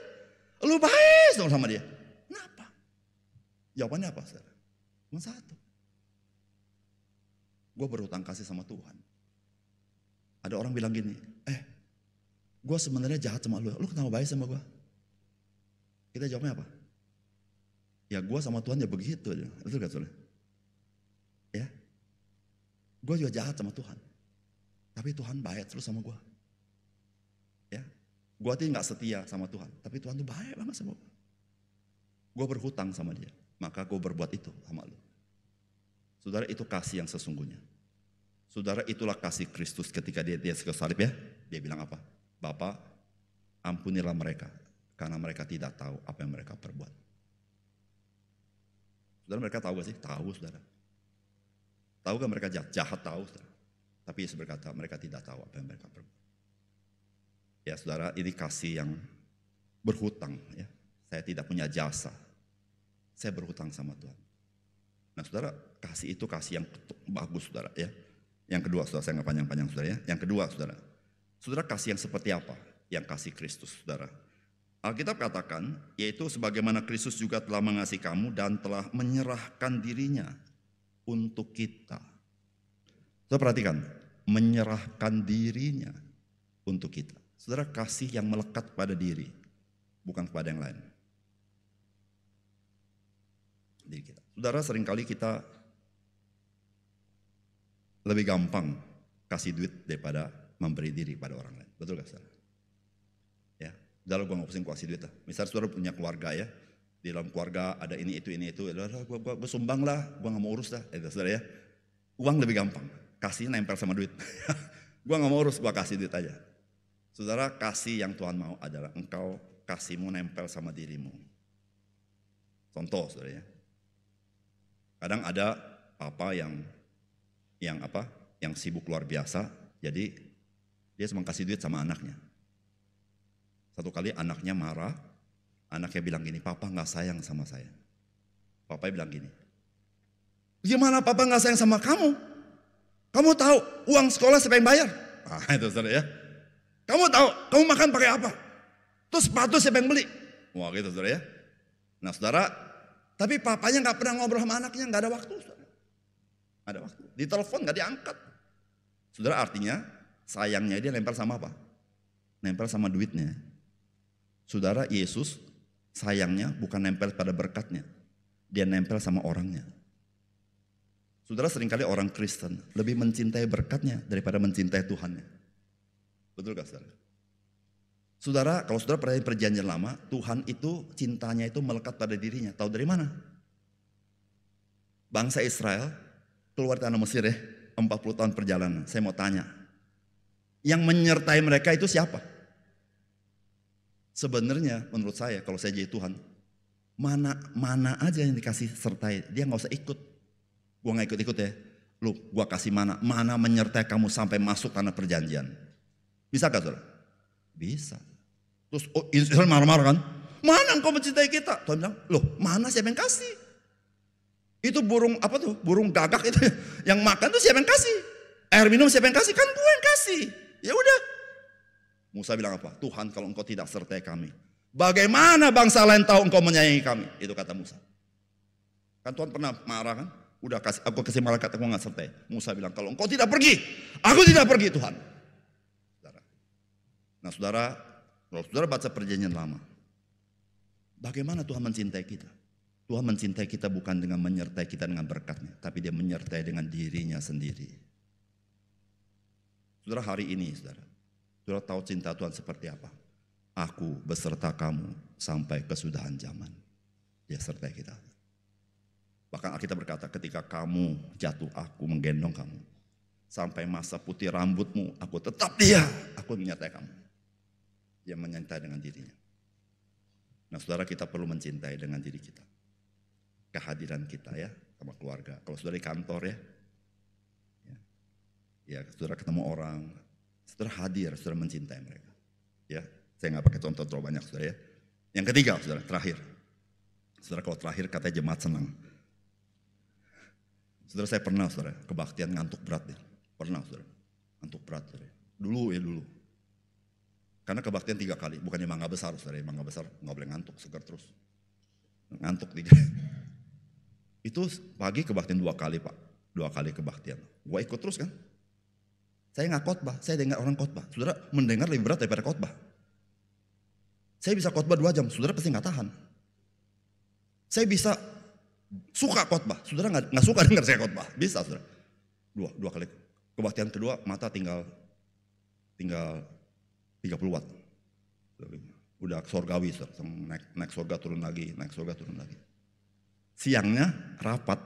Lu baik sama dia. Kenapa? Jawabannya apa saudara? Cuma satu. Gue berhutang kasih sama Tuhan. Ada orang bilang gini, gue sebenarnya jahat sama lu kenapa baik sama gue? Kita jawabnya apa? Ya gue sama Tuhan ya begitu aja. Betul gak saudara? Ya, gue juga jahat sama Tuhan. Tapi Tuhan baik terus sama gue. Ya, gue tuh gak setia sama Tuhan. Tapi Tuhan tuh baik banget sama gue. Gue berhutang sama dia. Maka gue berbuat itu sama lu. Saudara, itu kasih yang sesungguhnya. Saudara, itulah kasih Kristus ketika dia ke salib ya. Dia bilang apa? Bapa, ampunilah mereka karena mereka tidak tahu apa yang mereka perbuat. Saudara, mereka tahu gak sih? Tahu saudara. Tahu gak mereka jahat? Jahat tahu saudara. Tapi Yesus berkata mereka tidak tahu apa yang mereka perbuat. Ya saudara, ini kasih yang berhutang ya. Saya tidak punya jasa. Saya berhutang sama Tuhan. Nah saudara, kasih itu kasih yang bagus saudara ya. Yang kedua saudara, saya nggak panjang-panjang saudara ya. Yang kedua saudara, saudara kasih yang seperti apa? Yang kasih Kristus saudara. Alkitab katakan, yaitu sebagaimana Kristus juga telah mengasihi kamu dan telah menyerahkan dirinya untuk kita. Saudara perhatikan, menyerahkan dirinya untuk kita. Saudara, kasih yang melekat pada diri, bukan kepada yang lain. Diri kita. Saudara, seringkali kita lebih gampang kasih duit daripada memberi diri pada orang lain. Betul gak saudara? Ya, udah gue gak pusing kasih duit lah. Misalnya saudara punya keluarga ya, di dalam keluarga ada ini itu, gue sumbang lah, gue gak mau urus lah. Saudara ya, uang lebih gampang, kasih nempel sama duit. Gue gak mau urus, gue kasih duit aja. Saudara, kasih yang Tuhan mau adalah engkau kasihmu nempel sama dirimu. Contoh saudara ya, kadang ada papa yang sibuk luar biasa, jadi dia cuma kasih duit sama anaknya. Satu kali anaknya marah, anaknya bilang gini, papa gak sayang sama saya. Papa bilang gini, gimana papa gak sayang sama kamu? Kamu tahu uang sekolah siapa yang bayar? Nah itu saudara ya. Kamu tahu, kamu makan pakai apa? Terus sepatu siapa yang beli? Wah gitu saudara ya. Nah saudara, tapi papanya gak pernah ngobrol sama anaknya, gak ada waktu saudara. Ada waktu, di telepon gak diangkat. Saudara, artinya sayangnya dia nempel sama apa? Nempel sama duitnya. Saudara, Yesus sayangnya bukan nempel pada berkatnya, dia nempel sama orangnya. Saudara, seringkali orang Kristen lebih mencintai berkatnya daripada mencintai Tuhannya. Betul gak saudara? Saudara, kalau saudara pernah perjanjian lama, Tuhan itu cintanya itu melekat pada dirinya. Tahu dari mana? Bangsa Israel keluar dari tanah Mesir ya, 40 tahun perjalanan. Saya mau tanya, yang menyertai mereka itu siapa? Sebenarnya menurut saya, kalau saya jadi Tuhan, mana aja yang dikasih sertai, dia gak usah ikut. Gue gak ikut-ikut ya, lu gue kasih mana menyertai kamu sampai masuk tanah perjanjian. Bisa gak saudara? Bisa. Terus Israel marah-marah kan, mana engkau mencintai kita? Tuhan bilang, loh mana siapa yang kasih? Itu burung apa tuh, burung gagak itu yang makan tuh siapa yang kasih? Air minum siapa yang kasih? Kan gue yang kasih. Ya udah. Musa bilang apa? Tuhan, kalau engkau tidak sertai kami, bagaimana bangsa lain tahu engkau menyayangi kami? Itu kata Musa. Kan Tuhan pernah marah kan? Udah aku kasih malaikat, aku gak sertai. Musa bilang, kalau engkau tidak pergi, aku tidak pergi Tuhan. Saudara. Nah saudara, kalau saudara baca perjanjian lama, bagaimana Tuhan mencintai kita? Tuhan mencintai kita bukan dengan menyertai kita dengan berkatnya, tapi dia menyertai dengan dirinya sendiri. Saudara, hari ini saudara tahu cinta Tuhan seperti apa? Aku beserta kamu sampai kesudahan zaman. Dia sertai kita. Bahkan Alkitab berkata, ketika kamu jatuh, aku menggendong kamu. Sampai masa putih rambutmu, aku tetap dia. Aku menyertai kamu. Dia menyertai dengan dirinya. Nah saudara, kita perlu mencintai dengan diri kita. Kehadiran kita ya, sama keluarga. Kalau saudara di kantor ya saudara ketemu orang, saudara hadir, saudara mencintai mereka. Ya, saya nggak pakai contoh terlalu banyak saudara ya. Yang ketiga saudara, terakhir. Saudara, kalau terakhir katanya jemaat senang. Saudara, saya pernah saudara kebaktian ngantuk berat ya. Pernah saudara, ngantuk berat saudara. Dulu. Karena kebaktian 3 kali, bukannya mangga besar saudara. Mangga besar nggak boleh ngantuk, segar terus. Ngantuk 3. Itu pagi kebaktian 2 kali pak. 2 kali kebaktian. Gua ikut terus kan. Saya nggak khotbah, saya dengar orang khotbah. Saudara, mendengar lebih berat daripada khotbah. Saya bisa khotbah 2 jam, saudara pasti nggak tahan. Saya bisa suka khotbah, saudara nggak suka dengar saya khotbah, bisa saudara. Dua kali kebaktian kedua mata tinggal 30 watt, udah sorgawi, saudara. Naik sorga turun lagi, naik sorga turun lagi. Siangnya rapat,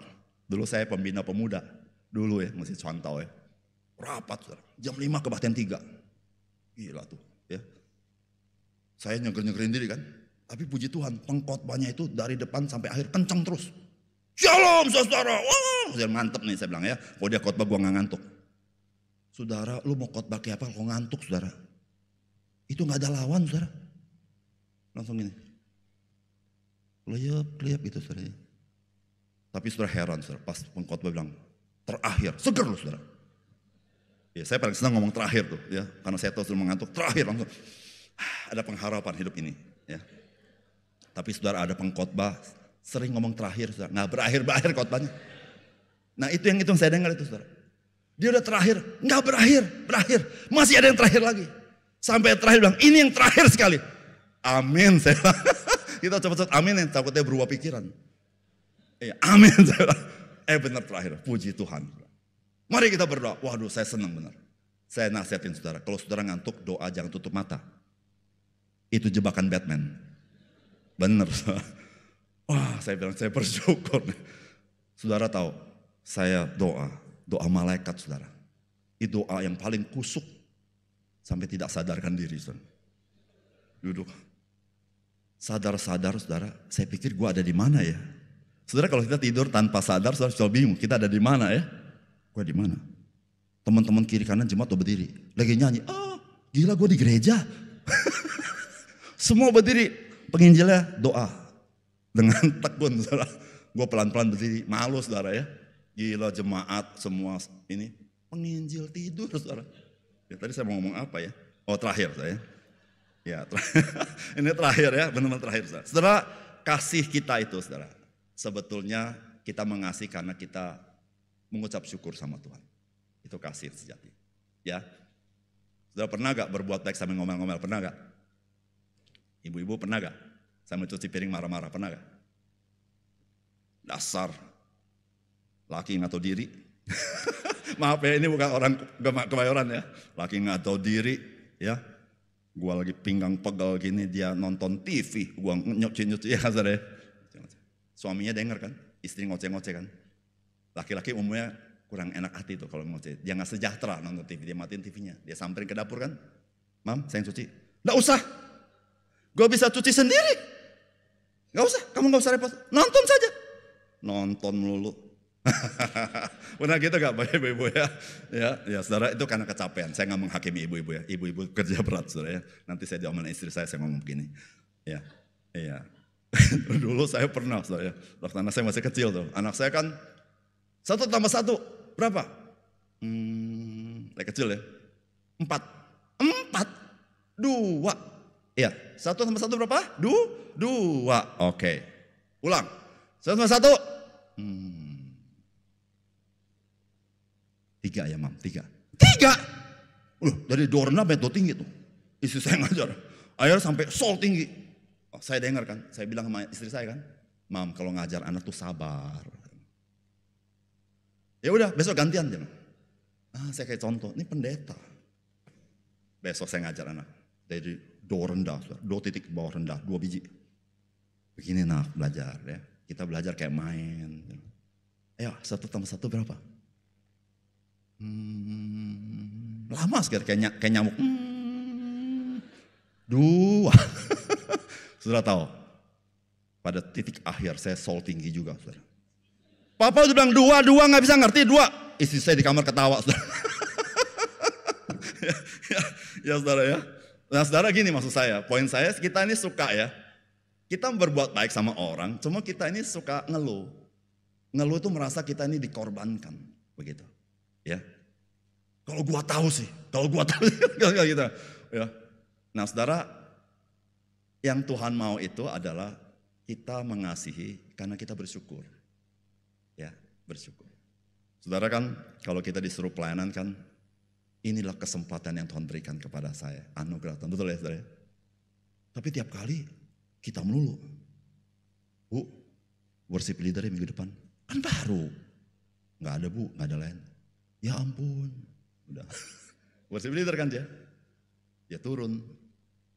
dulu saya pembina pemuda, dulu ya masih Cantau ya, rapat saudara. Jam 5 kebaktian 3, gila tuh ya. Saya nyeger-nyegerin diri kan, tapi puji Tuhan pengkhotbahnya itu dari depan sampai akhir kencang terus. Shalom saudara, wah mantep nih saya bilang ya. Kalau dia khotbah gua gak ngantuk. Saudara, lu mau khotbah kayak apa kalau ngantuk saudara? Itu gak ada lawan saudara. Langsung gini. Keliyap gitu saudara. Tapi saudara heran saudara, pas pengkhotbah bilang terakhir, seger lu saudara. Ya saya paling senang ngomong terakhir tuh ya, karena saya tahu sudah mengantuk. Terakhir langsung ada pengharapan hidup ini ya. Tapi saudara, ada pengkhotbah sering ngomong terakhir, saudara. Nggak berakhir khotbahnya. Nah itu yang saya dengar itu saudara. Dia udah terakhir, nggak berakhir. Masih ada yang terakhir lagi. Sampai terakhir bilang, ini yang terakhir sekali. Amin. Saya kita cepat-cepat amin, yang takutnya berubah pikiran. Amin. Saya benar terakhir, puji Tuhan. Mari kita berdoa. Waduh, saya senang benar. Saya nasihatin saudara, kalau saudara ngantuk, doa jangan tutup mata. Itu jebakan Batman. Benar. Wah, saya bilang saya bersyukur. Saudara tahu, saya doa malaikat saudara. Itu doa yang paling kusuk sampai tidak sadarkan diri saudara. Duduk. Sadar-sadar saudara, saya pikir gua ada di mana ya? Saudara kalau kita tidur tanpa sadar, saudara sudah bingung, kita ada di mana ya? Gua di mana? Teman-teman kiri kanan jemaat tuh berdiri, lagi nyanyi. Oh, gila gua di gereja. Semua berdiri, penginjilnya doa dengan tekun saudara. Gue pelan-pelan berdiri, malu saudara ya. Gila jemaat semua ini penginjil tidur saudara. Ya, tadi saya mau ngomong apa ya? Oh terakhir saya. Ya ini terakhir ya, benar-benar terakhir saudara. Saudara, kasih kita itu saudara. Sebetulnya kita mengasihi karena kita mengucap syukur sama Tuhan. Itu kasih sejati. Ya. Saudara pernah gak berbuat baik sambil ngomel-ngomel? Pernah gak? Ibu-ibu pernah gak? Sambil cuci piring marah-marah, pernah gak? Dasar laki nggak tahu diri. Maaf ya, ini bukan orang Kebayoran ya. Laki nggak tahu diri ya. Gua lagi pinggang pegal gini, dia nonton TV, gua nyuci ya saudara ya. Suaminya denger kan, istri ngoceh-ngoceh kan. Laki-laki umumnya kurang enak hati tuh kalau ngoceh. Dia nggak sejahtera nonton TV, dia matiin TV-nya. Dia samperin ke dapur kan. Mam, saya yang cuci. Nggak usah. Gua bisa cuci sendiri. Nggak usah, kamu nggak usah repot. Nonton saja. Nonton melulu. Benar gitu gak Bapak Ibu ya? Ya saudara, itu karena kecapean. Saya nggak menghakimi ibu-ibu ya. Ibu-ibu kerja berat saudara ya. Nanti saya diomelin istri saya ngomong begini. Ya. Dulu saya pernah saudara ya. Waktu anak saya masih kecil tuh. Anak saya kan 1 tambah 1 berapa? Kecil ya. 4. 2. Iya. 1 tambah 1 berapa? 2. Oke. Ulang. 1 tambah 1. 3 ya mam, 3. Dari do rendah sampai do tinggi tuh. Istri saya ngajar. Akhirnya sampai sol tinggi. Oh, saya dengar kan, saya bilang sama istri saya kan. Mam, kalau ngajar anak tuh sabar. Ya udah, besok gantian dia. Saya kayak contoh, ini pendeta. Besok saya ngajar anak. Dari do rendah, do titik bawah rendah, 2 biji. Begini nak belajar ya. Kita belajar kayak main. Ayo 1 tambah 1 berapa? Lama sekali kayak nyamuk. 2. Saudara tahu, pada titik akhir saya sol tinggi juga saudara. Papa udah bilang 2 gak bisa ngerti 2. Istri saya di kamar ketawa saudara. ya saudara ya. Nah saudara gini maksud saya, poin saya kita ini suka ya. Kita berbuat baik sama orang, cuma kita ini suka ngeluh. Ngeluh itu merasa kita ini dikorbankan, begitu. Ya. Kalau gua tahu sih, gitu. Ya. Nah, saudara, yang Tuhan mau itu adalah kita mengasihi karena kita bersyukur. Ya, bersyukur. Saudara kan, kalau kita disuruh pelayanan kan, inilah kesempatan yang Tuhan berikan kepada saya, anugerah Tuhan, betul ya, saudara? Tapi tiap kali kita melulu. Bu, worship leader minggu depan. Kan baru. Gak ada bu, gak ada lain. Ya ampun. Udah. Worship leader kan dia. Dia turun.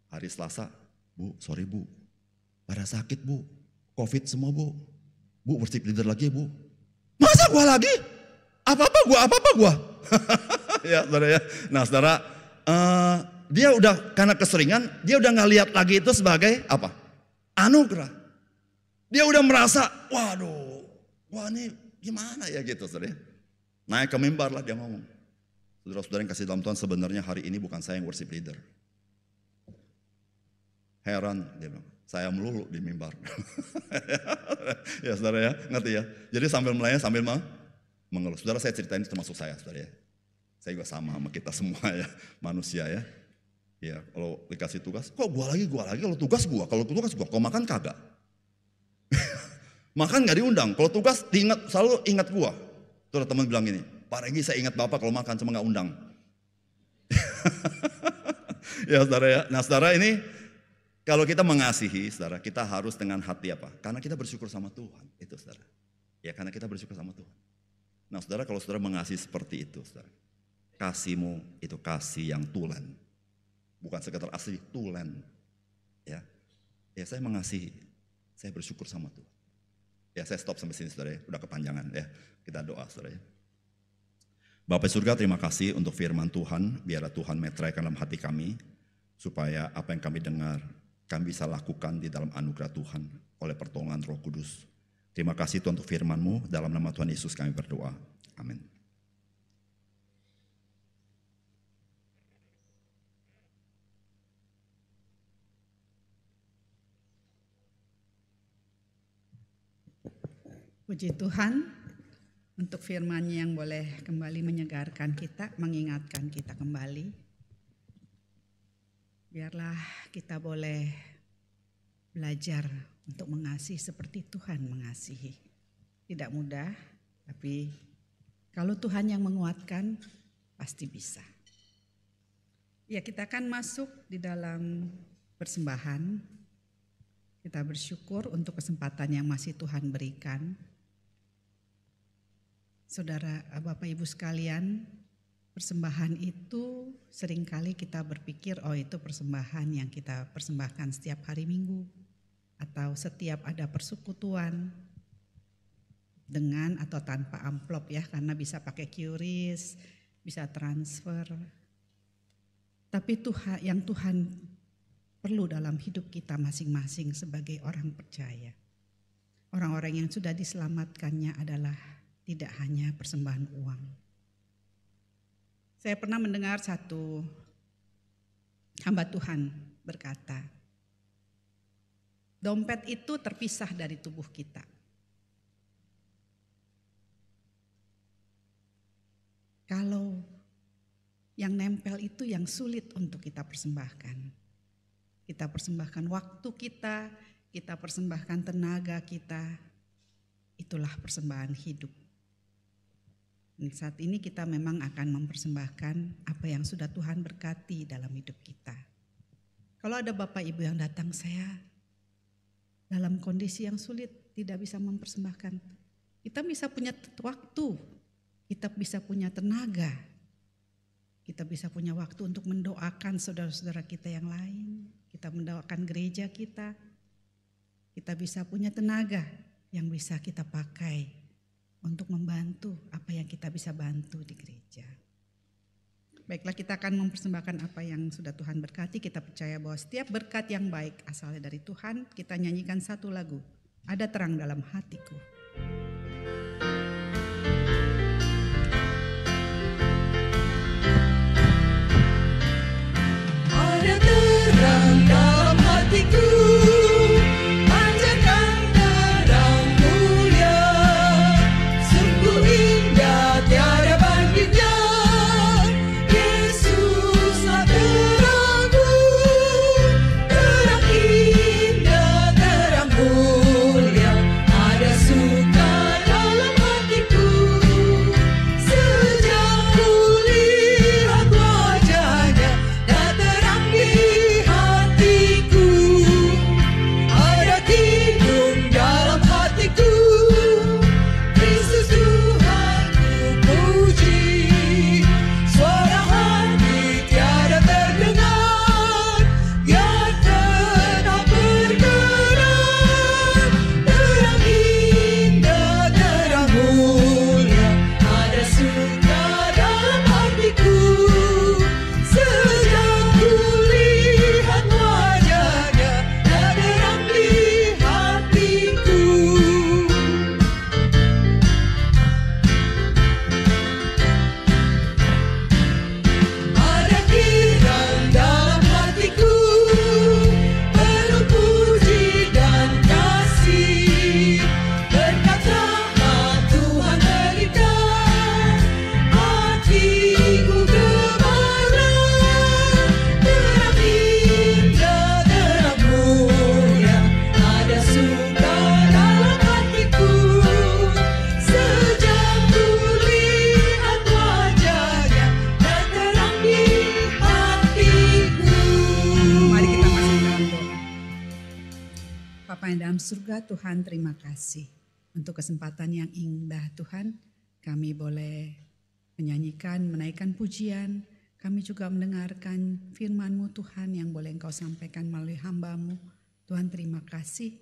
Hari Selasa. Bu, sorry bu. Pada sakit bu. Covid semua bu. Bu, worship leader lagi bu. Masa gua lagi? Apa-apa gua. Ya saudara ya. Nah saudara. Dia udah, karena keseringan, dia udah gak lihat lagi itu sebagai apa? Anugerah. Dia udah merasa, waduh, wah ini gimana ya gitu saudara. Naik ke mimbar lah dia ngomong. Saudara-saudara yang kasih dalam Tuhan, sebenarnya hari ini bukan saya yang worship leader. Heran dia bilang, saya melulu di mimbar. Ya saudara ya, ngerti ya. Jadi sambil melayani sambil mengeluh. Saudara saya ceritain itu termasuk saya saudara ya. Saya juga sama kita semua ya, manusia ya. Ya kalau dikasih tugas, kok gua lagi, kalau tugas gua, kalau makan kagak. Makan gak diundang, kalau tugas selalu ingat gua. Tuh teman bilang gini, Pak Regi saya ingat Bapak kalau makan cuma gak undang. Ya saudara ya, nah saudara ini kalau kita mengasihi saudara, kita harus dengan hati apa? Karena kita bersyukur sama Tuhan, itu saudara. Ya karena kita bersyukur sama Tuhan. Nah Nah saudara, kalau saudara mengasihi seperti itu, saudara, kasihmu itu kasih yang tulen, bukan sekedar asli, tulen. Ya, saya mengasihi, saya bersyukur sama Tuhan. Ya, saya stop sampai sini saudara, udah kepanjangan ya. Kita doa saudara ya. Bapa surga, terima kasih untuk firman Tuhan. Biarlah Tuhan meteraikan dalam hati kami, supaya apa yang kami dengar, kami bisa lakukan di dalam anugerah Tuhan oleh pertolongan Roh Kudus. Terima kasih Tuhan untuk firman-Mu. Dalam nama Tuhan Yesus kami berdoa. Amin. Puji Tuhan untuk firman-Nya yang boleh kembali menyegarkan kita, mengingatkan kita kembali. Biarlah kita boleh belajar untuk mengasihi seperti Tuhan mengasihi. Tidak mudah, tapi kalau Tuhan yang menguatkan, pasti bisa. Ya, kita akan masuk di dalam persembahan. Kita bersyukur untuk kesempatan yang masih Tuhan berikan. Saudara, Bapak Ibu sekalian, persembahan itu seringkali kita berpikir, oh itu persembahan yang kita persembahkan setiap hari Minggu. Atau setiap ada persekutuan dengan atau tanpa amplop ya, karena bisa pakai QRIS, bisa transfer. Tapi yang Tuhan perlu dalam hidup kita masing-masing sebagai orang percaya. Orang-orang yang sudah diselamatkannya adalah tidak hanya persembahan uang. Saya pernah mendengar satu hamba Tuhan berkata, dompet itu terpisah dari tubuh kita. Kalau yang nempel itu yang sulit untuk kita persembahkan. Kita persembahkan waktu kita persembahkan tenaga kita. Itulah persembahan hidup. Dan saat ini kita memang akan mempersembahkan apa yang sudah Tuhan berkati dalam hidup kita. Kalau ada Bapak Ibu yang datang, saya dalam kondisi yang sulit tidak bisa mempersembahkan. Kita bisa punya waktu, kita bisa punya tenaga, kita bisa punya waktu untuk mendoakan saudara-saudara kita yang lain, kita mendoakan gereja kita bisa punya tenaga yang bisa kita pakai untuk membantu apa yang kita bisa bantu di gereja. Baiklah, kita akan mempersembahkan apa yang sudah Tuhan berkati. Kita percaya bahwa setiap berkat yang baik asalnya dari Tuhan. Kita nyanyikan satu lagu, Ada Terang Dalam Hatiku. Ada terang dalam hatiku, pancarkan terang mulia, sungguh indah tiada bandingnya. Yesuslah terangku, terang indah, terang mulia, ada suka dalam hatiku. Sejak kulihat wajahnya, dah terang di hatiku. Ada kidung dalam hatiku, Kristus Tuhanku puji. Suara hati tiada terdengar, yang tenang bergerak. Terang indah, terang mulia, ada suka dalam hatiku. Sejak kulihat wajahnya, dah terang di hatiku. Ada kirang dalam hatiku, penuh puji dan kasih. Berkat rahmat Tuhan berikan, hatiku gemarlah. Terang indah, terang mulia, ada suka dalam hatiku. Sejak kulihat wajahnya, dah terang di hatiku. Mari kita masuk dalam doa. Bapa yang dalam surga, Tuhan terima kasih untuk kesempatan yang indah Tuhan. kami boleh menyanyikan, menaikkan pujian. Kami juga mendengarkan firman-Mu Tuhan yang boleh Engkau sampaikan melalui hamba-Mu. Tuhan terima kasih,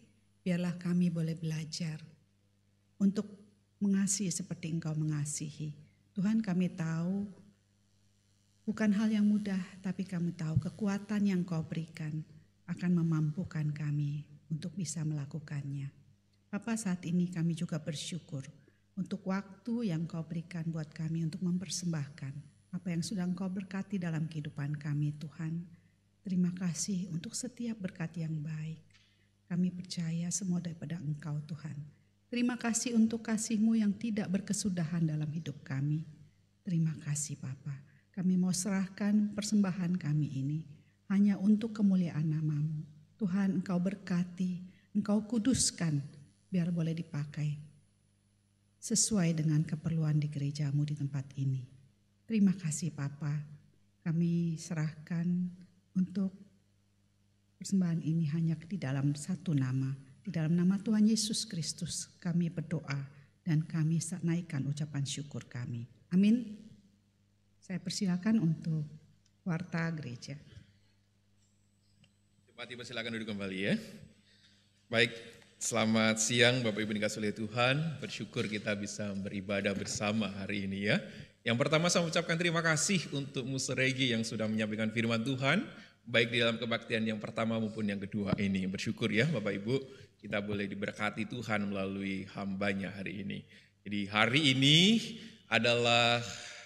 biarlah kami boleh belajar untuk mengasihi seperti Engkau mengasihi. Tuhan kami tahu bukan hal yang mudah, tapi kami tahu kekuatan yang Kau berikan akan memampukan kami untuk bisa melakukannya. Bapa, saat ini kami juga bersyukur untuk waktu yang Kau berikan buat kami untuk mempersembahkan apa yang sudah Engkau berkati dalam kehidupan kami, Tuhan. Terima kasih untuk setiap berkat yang baik. Kami percaya semua daripada Engkau, Tuhan. Terima kasih untuk kasih-Mu yang tidak berkesudahan dalam hidup kami. Terima kasih, Bapa. Kami mau serahkan persembahan kami ini hanya untuk kemuliaan nama-Mu. Tuhan, Engkau berkati, Engkau kuduskan, biar boleh dipakai sesuai dengan keperluan di gereja-Mu di tempat ini. Terima kasih, Papa. Kami serahkan untuk persembahan ini hanya di dalam satu nama. Di dalam nama Tuhan Yesus Kristus kami berdoa dan kami naikkan ucapan syukur kami. Amin. Saya persilakan untuk warta gereja. Jemaat Ibu silakan duduk kembali ya. Baik, selamat siang Bapak Ibu dikasihi oleh Tuhan. Bersyukur kita bisa beribadah bersama hari ini ya. Yang pertama saya mengucapkan terima kasih untuk Musa Regi yang sudah menyampaikan firman Tuhan, baik di dalam kebaktian yang pertama maupun yang kedua ini. Bersyukur ya Bapak Ibu, kita boleh diberkati Tuhan melalui hambanya hari ini. Jadi hari ini adalah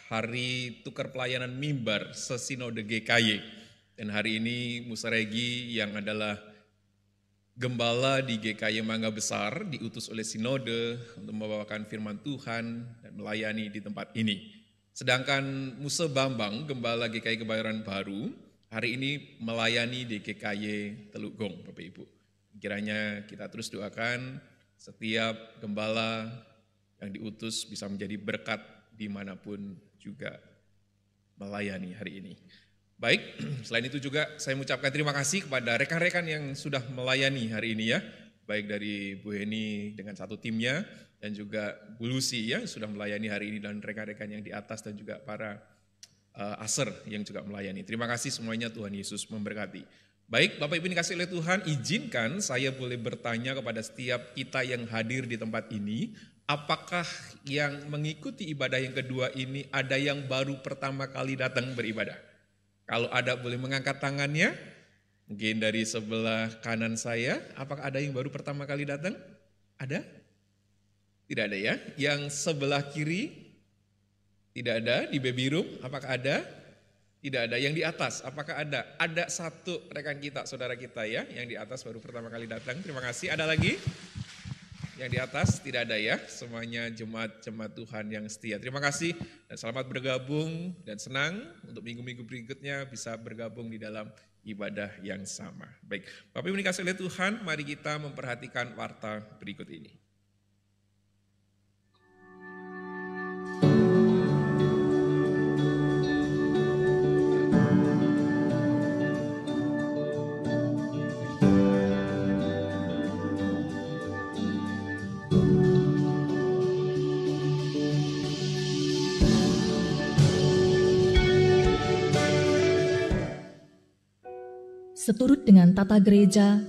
hari tukar pelayanan mimbar sesinode GKY. Dan hari ini Musa Regi yang adalah gembala di GKY Mangga Besar diutus oleh sinode untuk membawakan firman Tuhan dan melayani di tempat ini. Sedangkan Musa Bambang, gembala GKY Kebayoran Baru, hari ini melayani di GKY Teluk Gong, Bapak Ibu. Kiranya kita terus doakan setiap gembala yang diutus bisa menjadi berkat dimanapun juga melayani hari ini. Baik, selain itu juga saya mengucapkan terima kasih kepada rekan-rekan yang sudah melayani hari ini ya. Baik dari Bu Heni dengan satu timnya dan juga Bu Lucy ya sudah melayani hari ini dan rekan-rekan yang di atas dan juga para aser yang juga melayani. Terima kasih semuanya, Tuhan Yesus memberkati. Baik, Bapak Ibu dikasihi oleh Tuhan, izinkan saya boleh bertanya kepada setiap kita yang hadir di tempat ini, apakah yang mengikuti ibadah yang kedua ini ada yang baru pertama kali datang beribadah? Kalau ada boleh mengangkat tangannya, mungkin dari sebelah kanan saya, apakah ada yang baru pertama kali datang? Ada? Tidak ada ya? Yang sebelah kiri? Tidak ada, di baby room, apakah ada? Tidak ada. Yang di atas, apakah ada? Ada satu rekan kita, saudara kita ya, yang di atas baru pertama kali datang. Terima kasih. Ada lagi? Yang di atas tidak ada ya, semuanya jemaat-jemaat Tuhan yang setia. Terima kasih dan selamat bergabung dan senang untuk minggu-minggu berikutnya bisa bergabung di dalam ibadah yang sama. Baik, Bapak Ibu dikasihi oleh Tuhan, mari kita memperhatikan warta berikut ini. Seturut dengan tata gereja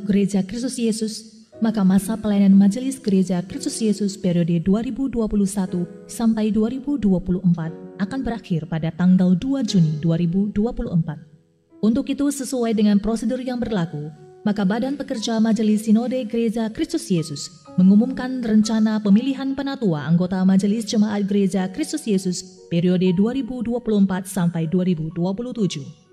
Kristus Yesus, maka masa pelayanan Majelis Gereja Kristus Yesus periode 2021 sampai 2024 akan berakhir pada tanggal 2 Juni 2024. Untuk itu, sesuai dengan prosedur yang berlaku, maka Badan Pekerja Majelis Sinode Gereja Kristus Yesus mengumumkan rencana pemilihan penatua anggota Majelis Jemaat Gereja Kristus Yesus periode 2024 sampai 2027.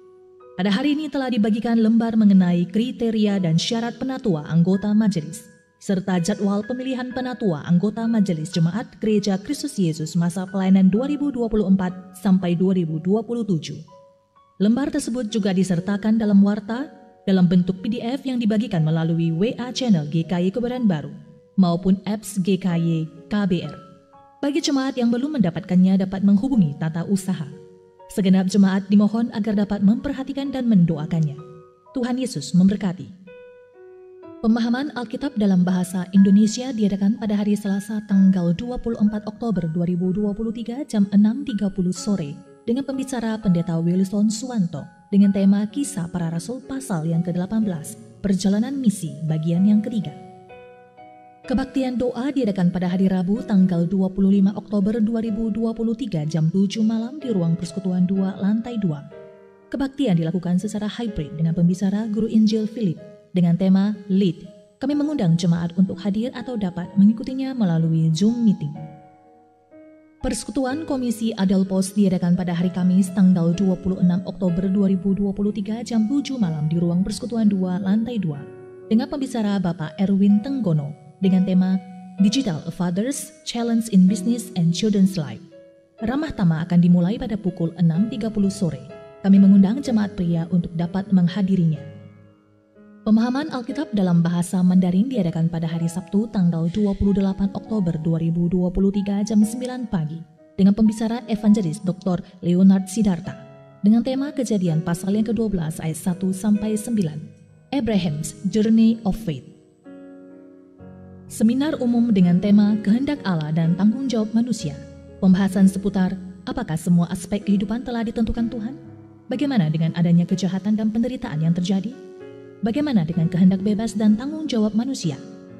Pada hari ini telah dibagikan lembar mengenai kriteria dan syarat penatua anggota majelis, serta jadwal pemilihan penatua anggota majelis Jemaat Gereja Kristus Yesus masa pelayanan 2024 sampai 2027. Lembar tersebut juga disertakan dalam warta dalam bentuk PDF yang dibagikan melalui WA channel GKY Kebayoran Baru maupun apps GKY KBR. Bagi jemaat yang belum mendapatkannya dapat menghubungi tata usaha. Segenap jemaat dimohon agar dapat memperhatikan dan mendoakannya. Tuhan Yesus memberkati. Pemahaman Alkitab dalam bahasa Indonesia diadakan pada hari Selasa tanggal 24 Oktober 2023 jam 6.30 sore dengan pembicara Pendeta Wilson Suwanto dengan tema Kisah Para Rasul pasal yang ke-18, Perjalanan Misi bagian yang ketiga. Kebaktian doa diadakan pada hari Rabu tanggal 25 Oktober 2023 jam 7 malam di ruang persekutuan 2 lantai 2. Kebaktian dilakukan secara hybrid dengan pembicara Guru Injil Philip dengan tema Lead. Kami mengundang jemaat untuk hadir atau dapat mengikutinya melalui Zoom meeting. Persekutuan Komisi Adelpos diadakan pada hari Kamis tanggal 26 Oktober 2023 jam 7 malam di ruang persekutuan 2 lantai 2 dengan pembicara Bapak Erwin Tenggono dengan tema Digital Fathers Challenge in Business and Children's Life. Ramah tamah akan dimulai pada pukul 6.30 sore. Kami mengundang jemaat pria untuk dapat menghadirinya. Pemahaman Alkitab dalam bahasa Mandarin diadakan pada hari Sabtu tanggal 28 Oktober 2023 jam 9 pagi dengan pembicara evangelis Dr. Leonard Siddhartha dengan tema Kejadian pasal yang ke-12 ayat 1-9, Abraham's Journey of Faith. Seminar umum dengan tema Kehendak Allah dan Tanggung Jawab Manusia. Pembahasan seputar apakah semua aspek kehidupan telah ditentukan Tuhan? Bagaimana dengan adanya kejahatan dan penderitaan yang terjadi? Bagaimana dengan kehendak bebas dan tanggung jawab manusia?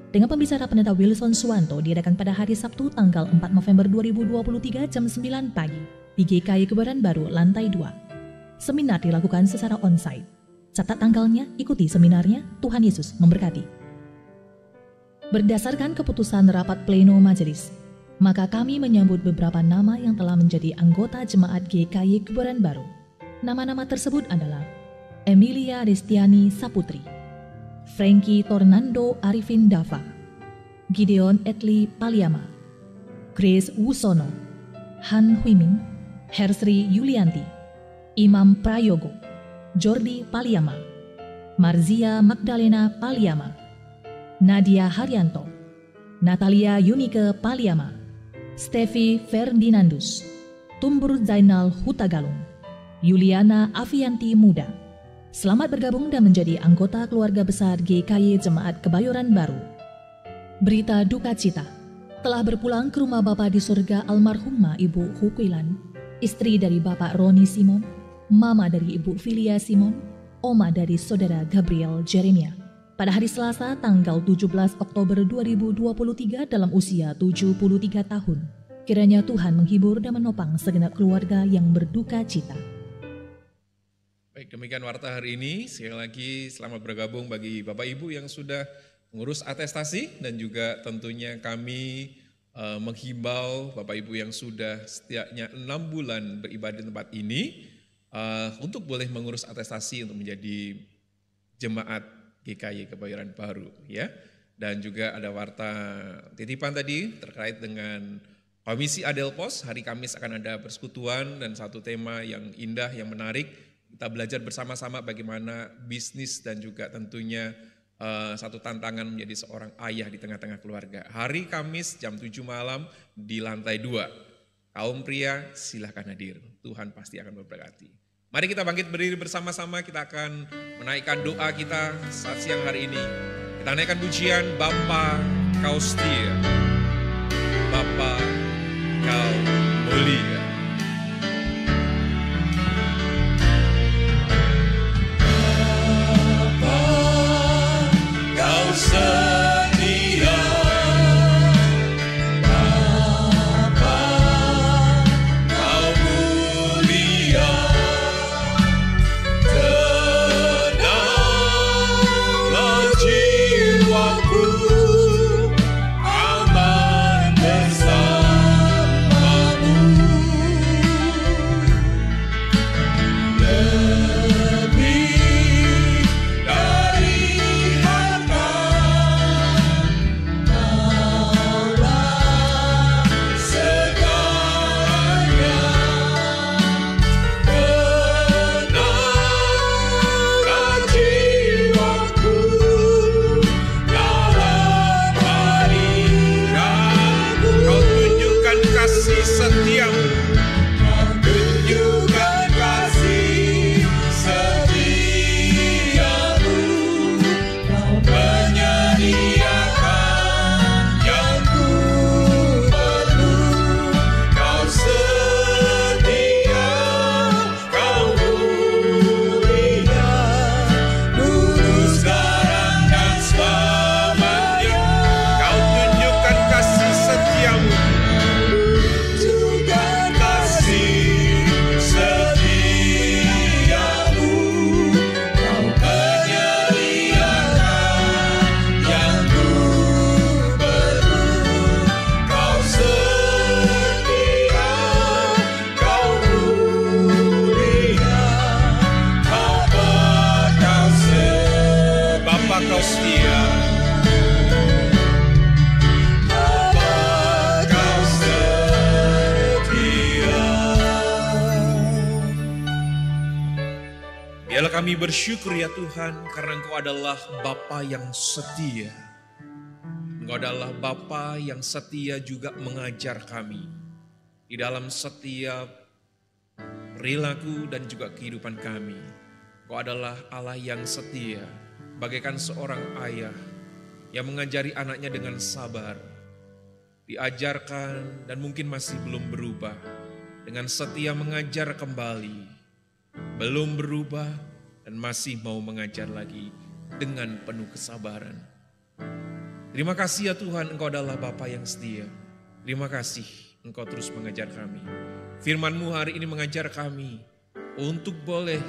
Dengan pembicara Pendeta Wilson Suwanto diadakan pada hari Sabtu tanggal 4 November 2023 jam 9 pagi di GKI Kebayoran Baru lantai 2. Seminar dilakukan secara onsite. Catat tanggalnya, ikuti seminarnya, Tuhan Yesus memberkati. Berdasarkan keputusan rapat pleno majelis, maka kami menyambut beberapa nama yang telah menjadi anggota jemaat GKI Kebayoran Baru. Nama-nama tersebut adalah Emilia Ristiani Saputri, Frankie Tornando Arifin Dava, Gideon Etli Paliama, Grace Wusono, Han Huiming, Hersri Yulianti, Imam Prayogo, Jordi Paliama, Marzia Magdalena Paliama, Nadia Haryanto, Natalia Yunike Paliama, Steffi Ferdinandus, Tumbur Zainal Hutagalung, Yuliana Avianti Muda. Selamat bergabung dan menjadi anggota keluarga besar GKY Jemaat Kebayoran Baru. Berita duka cita, telah berpulang ke rumah Bapa di surga almarhumah Ibu Hukuilan, istri dari Bapak Roni Simon, mama dari Ibu Filia Simon, oma dari Saudara Gabriel Jeremia, pada hari Selasa tanggal 17 Oktober 2023 dalam usia 73 tahun. Kiranya Tuhan menghibur dan menopang segenap keluarga yang berduka cita. Baik, demikian warta hari ini. Sekali lagi selamat bergabung bagi Bapak Ibu yang sudah mengurus atestasi dan juga tentunya kami menghimbau Bapak Ibu yang sudah setidaknya 6 bulan beribadah di tempat ini untuk boleh mengurus atestasi untuk menjadi jemaat GKY Kebayoran Baru ya. Dan juga ada warta titipan tadi terkait dengan Komisi Adelpos. Hari Kamis akan ada persekutuan dan satu tema yang indah, yang menarik. Kita belajar bersama-sama bagaimana bisnis dan juga tentunya satu tantangan menjadi seorang ayah di tengah-tengah keluarga. Hari Kamis jam 7 malam di lantai 2. Kaum pria silahkan hadir, Tuhan pasti akan memberkati. Mari kita bangkit berdiri bersama-sama, kita akan menaikkan doa kita saat siang hari ini. Kita naikkan pujian Bapa Kau Setia, Bapa Kau Mulia. Setia, Bapa, Kau mulia, tenanglah jiwaku, aman bersamamu. kami bersyukur ya Tuhan, karena Engkau adalah Bapa yang setia. Engkau adalah Bapa yang setia juga mengajar kami di dalam setiap perilaku dan juga kehidupan kami. Engkau adalah Allah yang setia, bagaikan seorang ayah yang mengajari anaknya dengan sabar, diajarkan dan mungkin masih belum berubah, dengan setia mengajar kembali, belum berubah dan masih mau mengajar lagi dengan penuh kesabaran. Terima kasih ya Tuhan, Engkau adalah Bapa yang setia. Terima kasih Engkau terus mengajar kami. Firman-Mu hari ini mengajar kami untuk boleh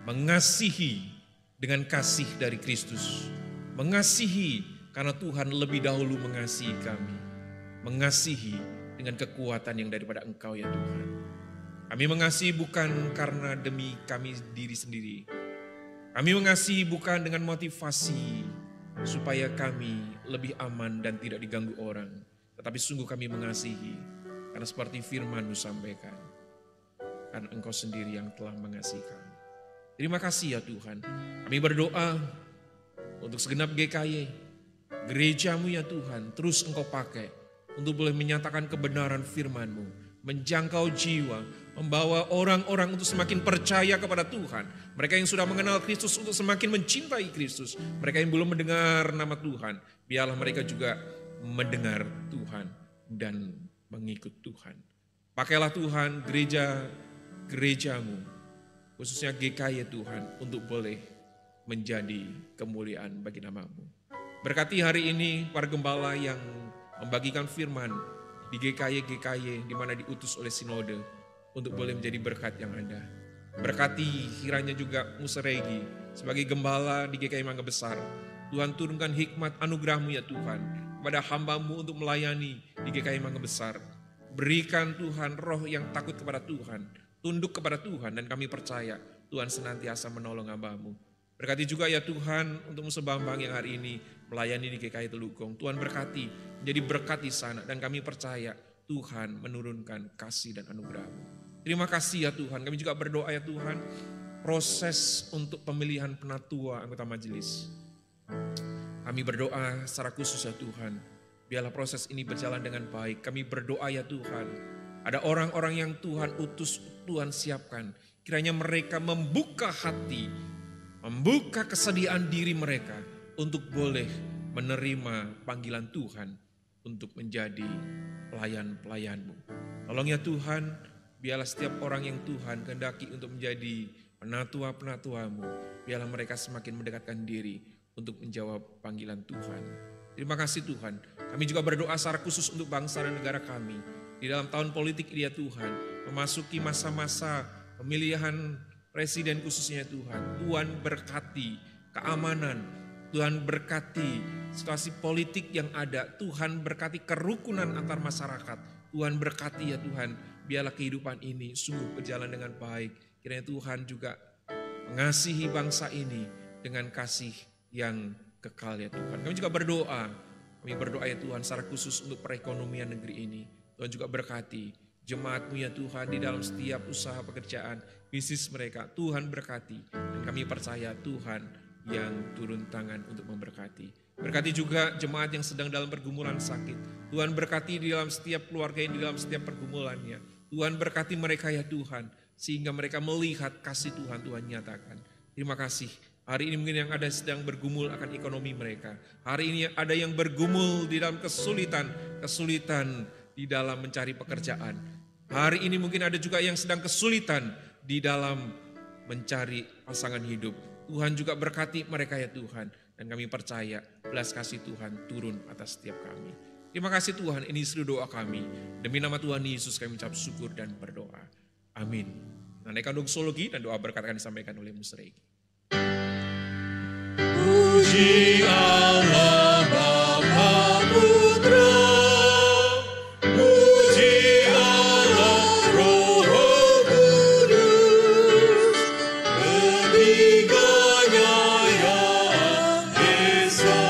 mengasihi dengan kasih dari Kristus. Mengasihi karena Tuhan lebih dahulu mengasihi kami. Mengasihi dengan kekuatan yang daripada Engkau ya Tuhan. Kami mengasihi bukan karena demi kami diri sendiri. Kami mengasihi bukan dengan motivasi supaya kami lebih aman dan tidak diganggu orang. Tetapi sungguh kami mengasihi karena seperti firman-Mu sampaikan. Karena Engkau sendiri yang telah mengasihi kami. Terima kasih ya Tuhan. Kami berdoa untuk segenap GKY, gereja-Mu ya Tuhan, terus Engkau pakai untuk boleh menyatakan kebenaran firman-Mu, menjangkau jiwa, membawa orang-orang untuk semakin percaya kepada Tuhan. Mereka yang sudah mengenal Kristus untuk semakin mencintai Kristus. Mereka yang belum mendengar nama Tuhan, biarlah mereka juga mendengar Tuhan dan mengikut Tuhan. Pakailah Tuhan gereja-Mu, khususnya GKY Tuhan, untuk boleh menjadi kemuliaan bagi nama-Mu. Berkati hari ini para gembala yang membagikan firman di GKY di mana diutus oleh sinode untuk boleh menjadi berkat yang ada. Berkati kiranya juga Musregi sebagai gembala di GKY Mangga Besar. Tuhan turunkan hikmat anugerah-Mu ya Tuhan kepada hamba-Mu untuk melayani di GKY Mangga Besar. Berikan Tuhan roh yang takut kepada Tuhan, tunduk kepada Tuhan, dan kami percaya Tuhan senantiasa menolong hamba-Mu. Berkati juga ya Tuhan untuk Musa Bambang yang hari ini melayani di GKY Telukong. Tuhan berkati, menjadi berkat di sana, dan kami percaya Tuhan menurunkan kasih dan anugerah-Mu. Terima kasih ya Tuhan. Kami juga berdoa ya Tuhan, proses untuk pemilihan penatua anggota majelis. Kami berdoa secara khusus ya Tuhan, biarlah proses ini berjalan dengan baik. Kami berdoa ya Tuhan, ada orang-orang yang Tuhan utus, Tuhan siapkan. Kiranya mereka membuka hati, membuka kesediaan diri mereka untuk boleh menerima panggilan Tuhan untuk menjadi pelayan-pelayan-Mu. Tolong ya Tuhan, biarlah setiap orang yang Tuhan kehendaki untuk menjadi penatua-penatua-Mu, biarlah mereka semakin mendekatkan diri untuk menjawab panggilan Tuhan. Terima kasih Tuhan. Kami juga berdoa secara khusus untuk bangsa dan negara kami. Di dalam tahun politik ini ya Tuhan, memasuki masa-masa pemilihan presiden khususnya Tuhan. Tuhan berkati keamanan, Tuhan berkati situasi politik yang ada, Tuhan berkati kerukunan antar masyarakat. Tuhan berkati ya Tuhan, biarlah kehidupan ini sungguh berjalan dengan baik. Kiranya Tuhan juga mengasihi bangsa ini dengan kasih yang kekal ya Tuhan. Kami juga berdoa, ya Tuhan secara khusus untuk perekonomian negeri ini. Tuhan juga berkati jemaat-Mu ya Tuhan di dalam setiap usaha pekerjaan, bisnis mereka. Tuhan berkati, dan kami percaya Tuhan yang turun tangan untuk memberkati. Berkati juga jemaat yang sedang dalam pergumulan sakit. Tuhan berkati di dalam setiap keluarga yang di dalam setiap pergumulannya. Tuhan berkati mereka ya Tuhan, sehingga mereka melihat kasih Tuhan, Tuhan nyatakan. Terima kasih. Hari ini mungkin yang ada sedang bergumul akan ekonomi mereka. Hari ini ada yang bergumul di dalam kesulitan di dalam mencari pekerjaan. Hari ini mungkin ada juga yang sedang kesulitan di dalam mencari pasangan hidup. Tuhan juga berkati mereka ya Tuhan. Dan kami percaya belas kasih Tuhan turun atas setiap kami. Terima kasih Tuhan, ini seluruh doa kami. Demi nama Tuhan Yesus kami ucap syukur dan berdoa. Amin. Naikkan doksologi dan doa berkat akan disampaikan oleh Musregi. Puji Allah Bapa Putra, puji Allah Roh Kudus, ketiganya yang Esa,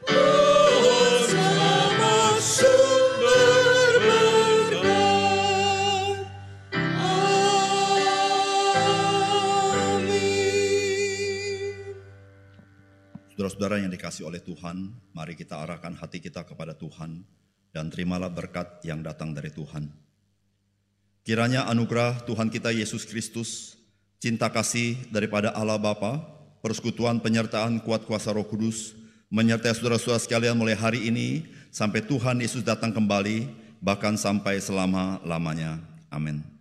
bersama sumber berkat. Amin. Saudara-saudara yang dikasihi oleh Tuhan, mari kita arahkan hati kita kepada Tuhan dan terimalah berkat yang datang dari Tuhan. Kiranya anugerah Tuhan kita Yesus Kristus, cinta kasih daripada Allah Bapa, persekutuan penyertaan kuat kuasa Roh Kudus, menyertai saudara-saudara sekalian mulai hari ini sampai Tuhan Yesus datang kembali, bahkan sampai selama-lamanya. Amin.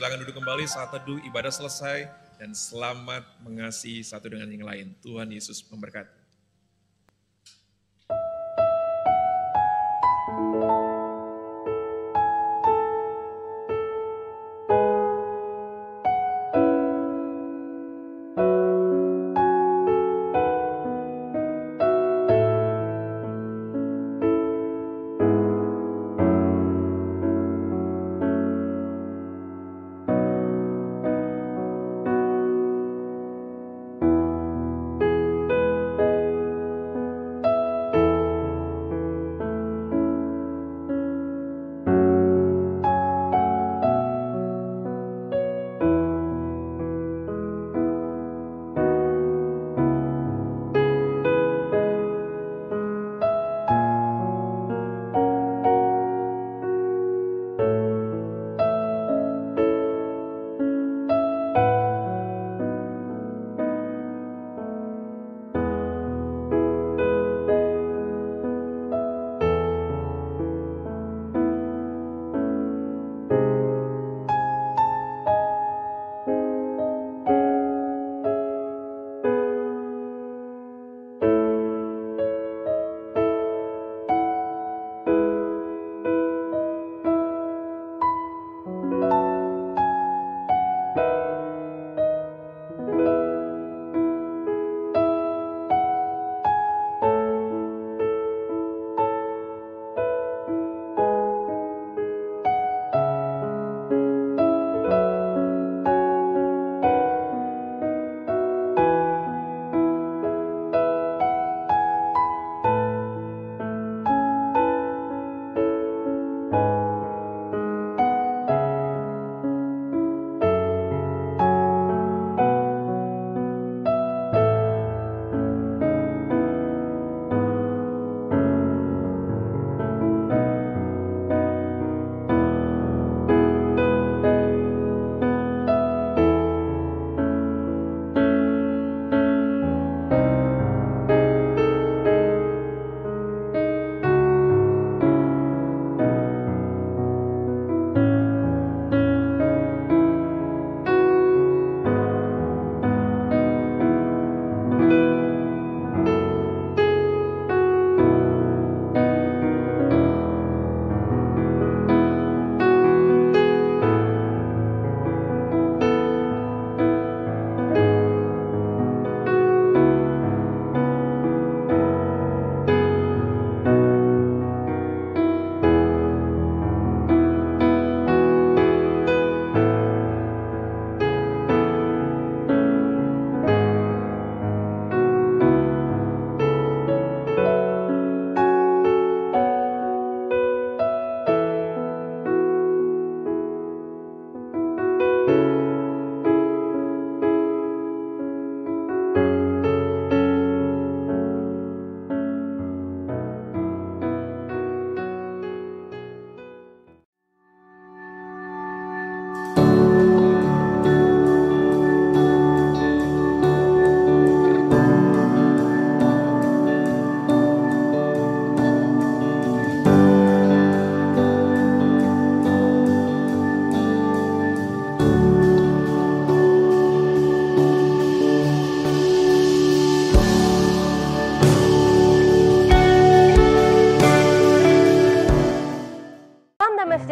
Silakan duduk kembali saat teduh ibadah selesai dan selamat mengasihi satu dengan yang lain. Tuhan Yesus memberkati.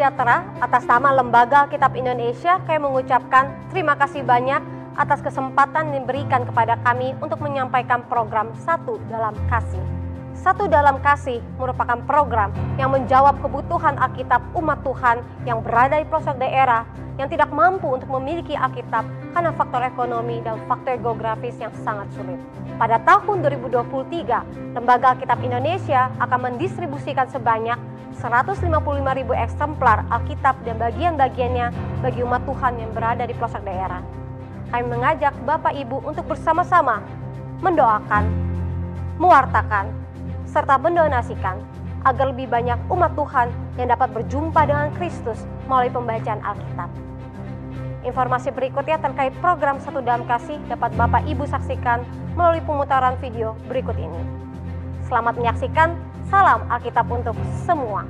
sejahtera, atas nama Lembaga Alkitab Indonesia, kami mengucapkan terima kasih banyak atas kesempatan yang diberikan kepada kami untuk menyampaikan program Satu Dalam Kasih. Satu Dalam Kasih merupakan program yang menjawab kebutuhan Alkitab umat Tuhan yang berada di pelosok daerah yang tidak mampu untuk memiliki Alkitab karena faktor ekonomi dan faktor geografis yang sangat sulit. Pada tahun 2023, Lembaga Alkitab Indonesia akan mendistribusikan sebanyak 155.000 eksemplar Alkitab dan bagian-bagiannya bagi umat Tuhan yang berada di pelosok daerah. Kami mengajak Bapak Ibu untuk bersama-sama mendoakan, mewartakan, serta mendonasikan agar lebih banyak umat Tuhan yang dapat berjumpa dengan Kristus melalui pembacaan Alkitab. Informasi berikutnya terkait program Satu Dalam Kasih dapat Bapak Ibu saksikan melalui pemutaran video berikut ini. Selamat menyaksikan, salam Alkitab untuk semua.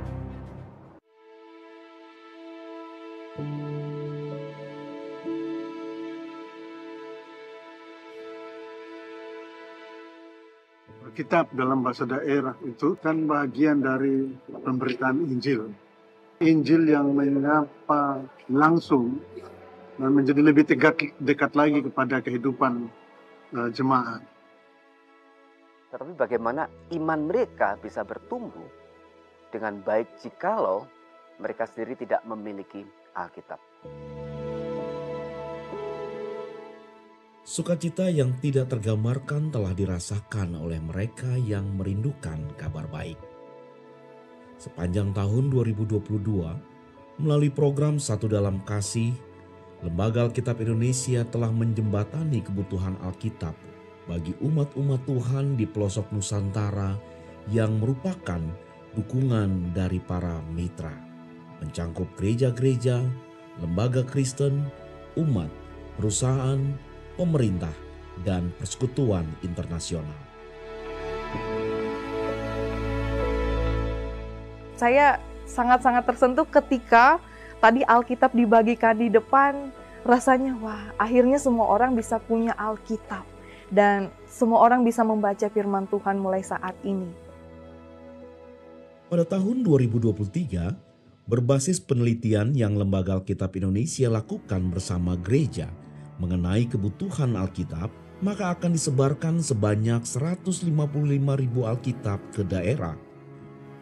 Alkitab dalam bahasa daerah itu kan bagian dari pemberitaan Injil. Injil yang menyapa langsung dan menjadi lebih dekat lagi kepada kehidupan jemaat. Tetapi bagaimana iman mereka bisa bertumbuh dengan baik jikalau mereka sendiri tidak memiliki Alkitab. Sukacita yang tidak tergambarkan telah dirasakan oleh mereka yang merindukan kabar baik. Sepanjang tahun 2022, melalui program Satu Dalam Kasih, Lembaga Alkitab Indonesia telah menjembatani kebutuhan Alkitab bagi umat-umat Tuhan di pelosok Nusantara yang merupakan dukungan dari para mitra, mencangkup gereja-gereja, lembaga Kristen, umat, perusahaan, pemerintah, dan persekutuan internasional. Saya sangat-sangat tersentuh ketika tadi Alkitab dibagikan di depan. Rasanya wah, akhirnya semua orang bisa punya Alkitab dan semua orang bisa membaca firman Tuhan mulai saat ini. Pada tahun 2023, berbasis penelitian yang Lembaga Alkitab Indonesia lakukan bersama gereja mengenai kebutuhan Alkitab, maka akan disebarkan sebanyak 155.000 Alkitab ke daerah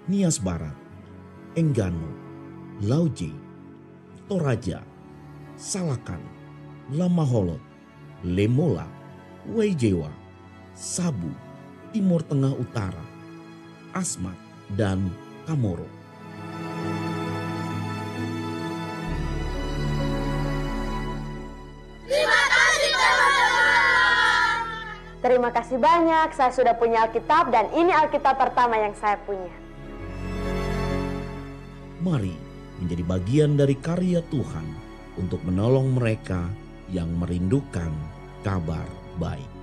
Nias Barat, Enggano, Lauje, Toraja, Salakan, Lamaholot, Lemola, Weijewa, Sabu, Timur Tengah Utara, Asmat, dan Kamoro. Terima kasih banyak, saya sudah punya Alkitab dan ini Alkitab pertama yang saya punya. Mari menjadi bagian dari karya Tuhan untuk menolong mereka yang merindukan kabar baik.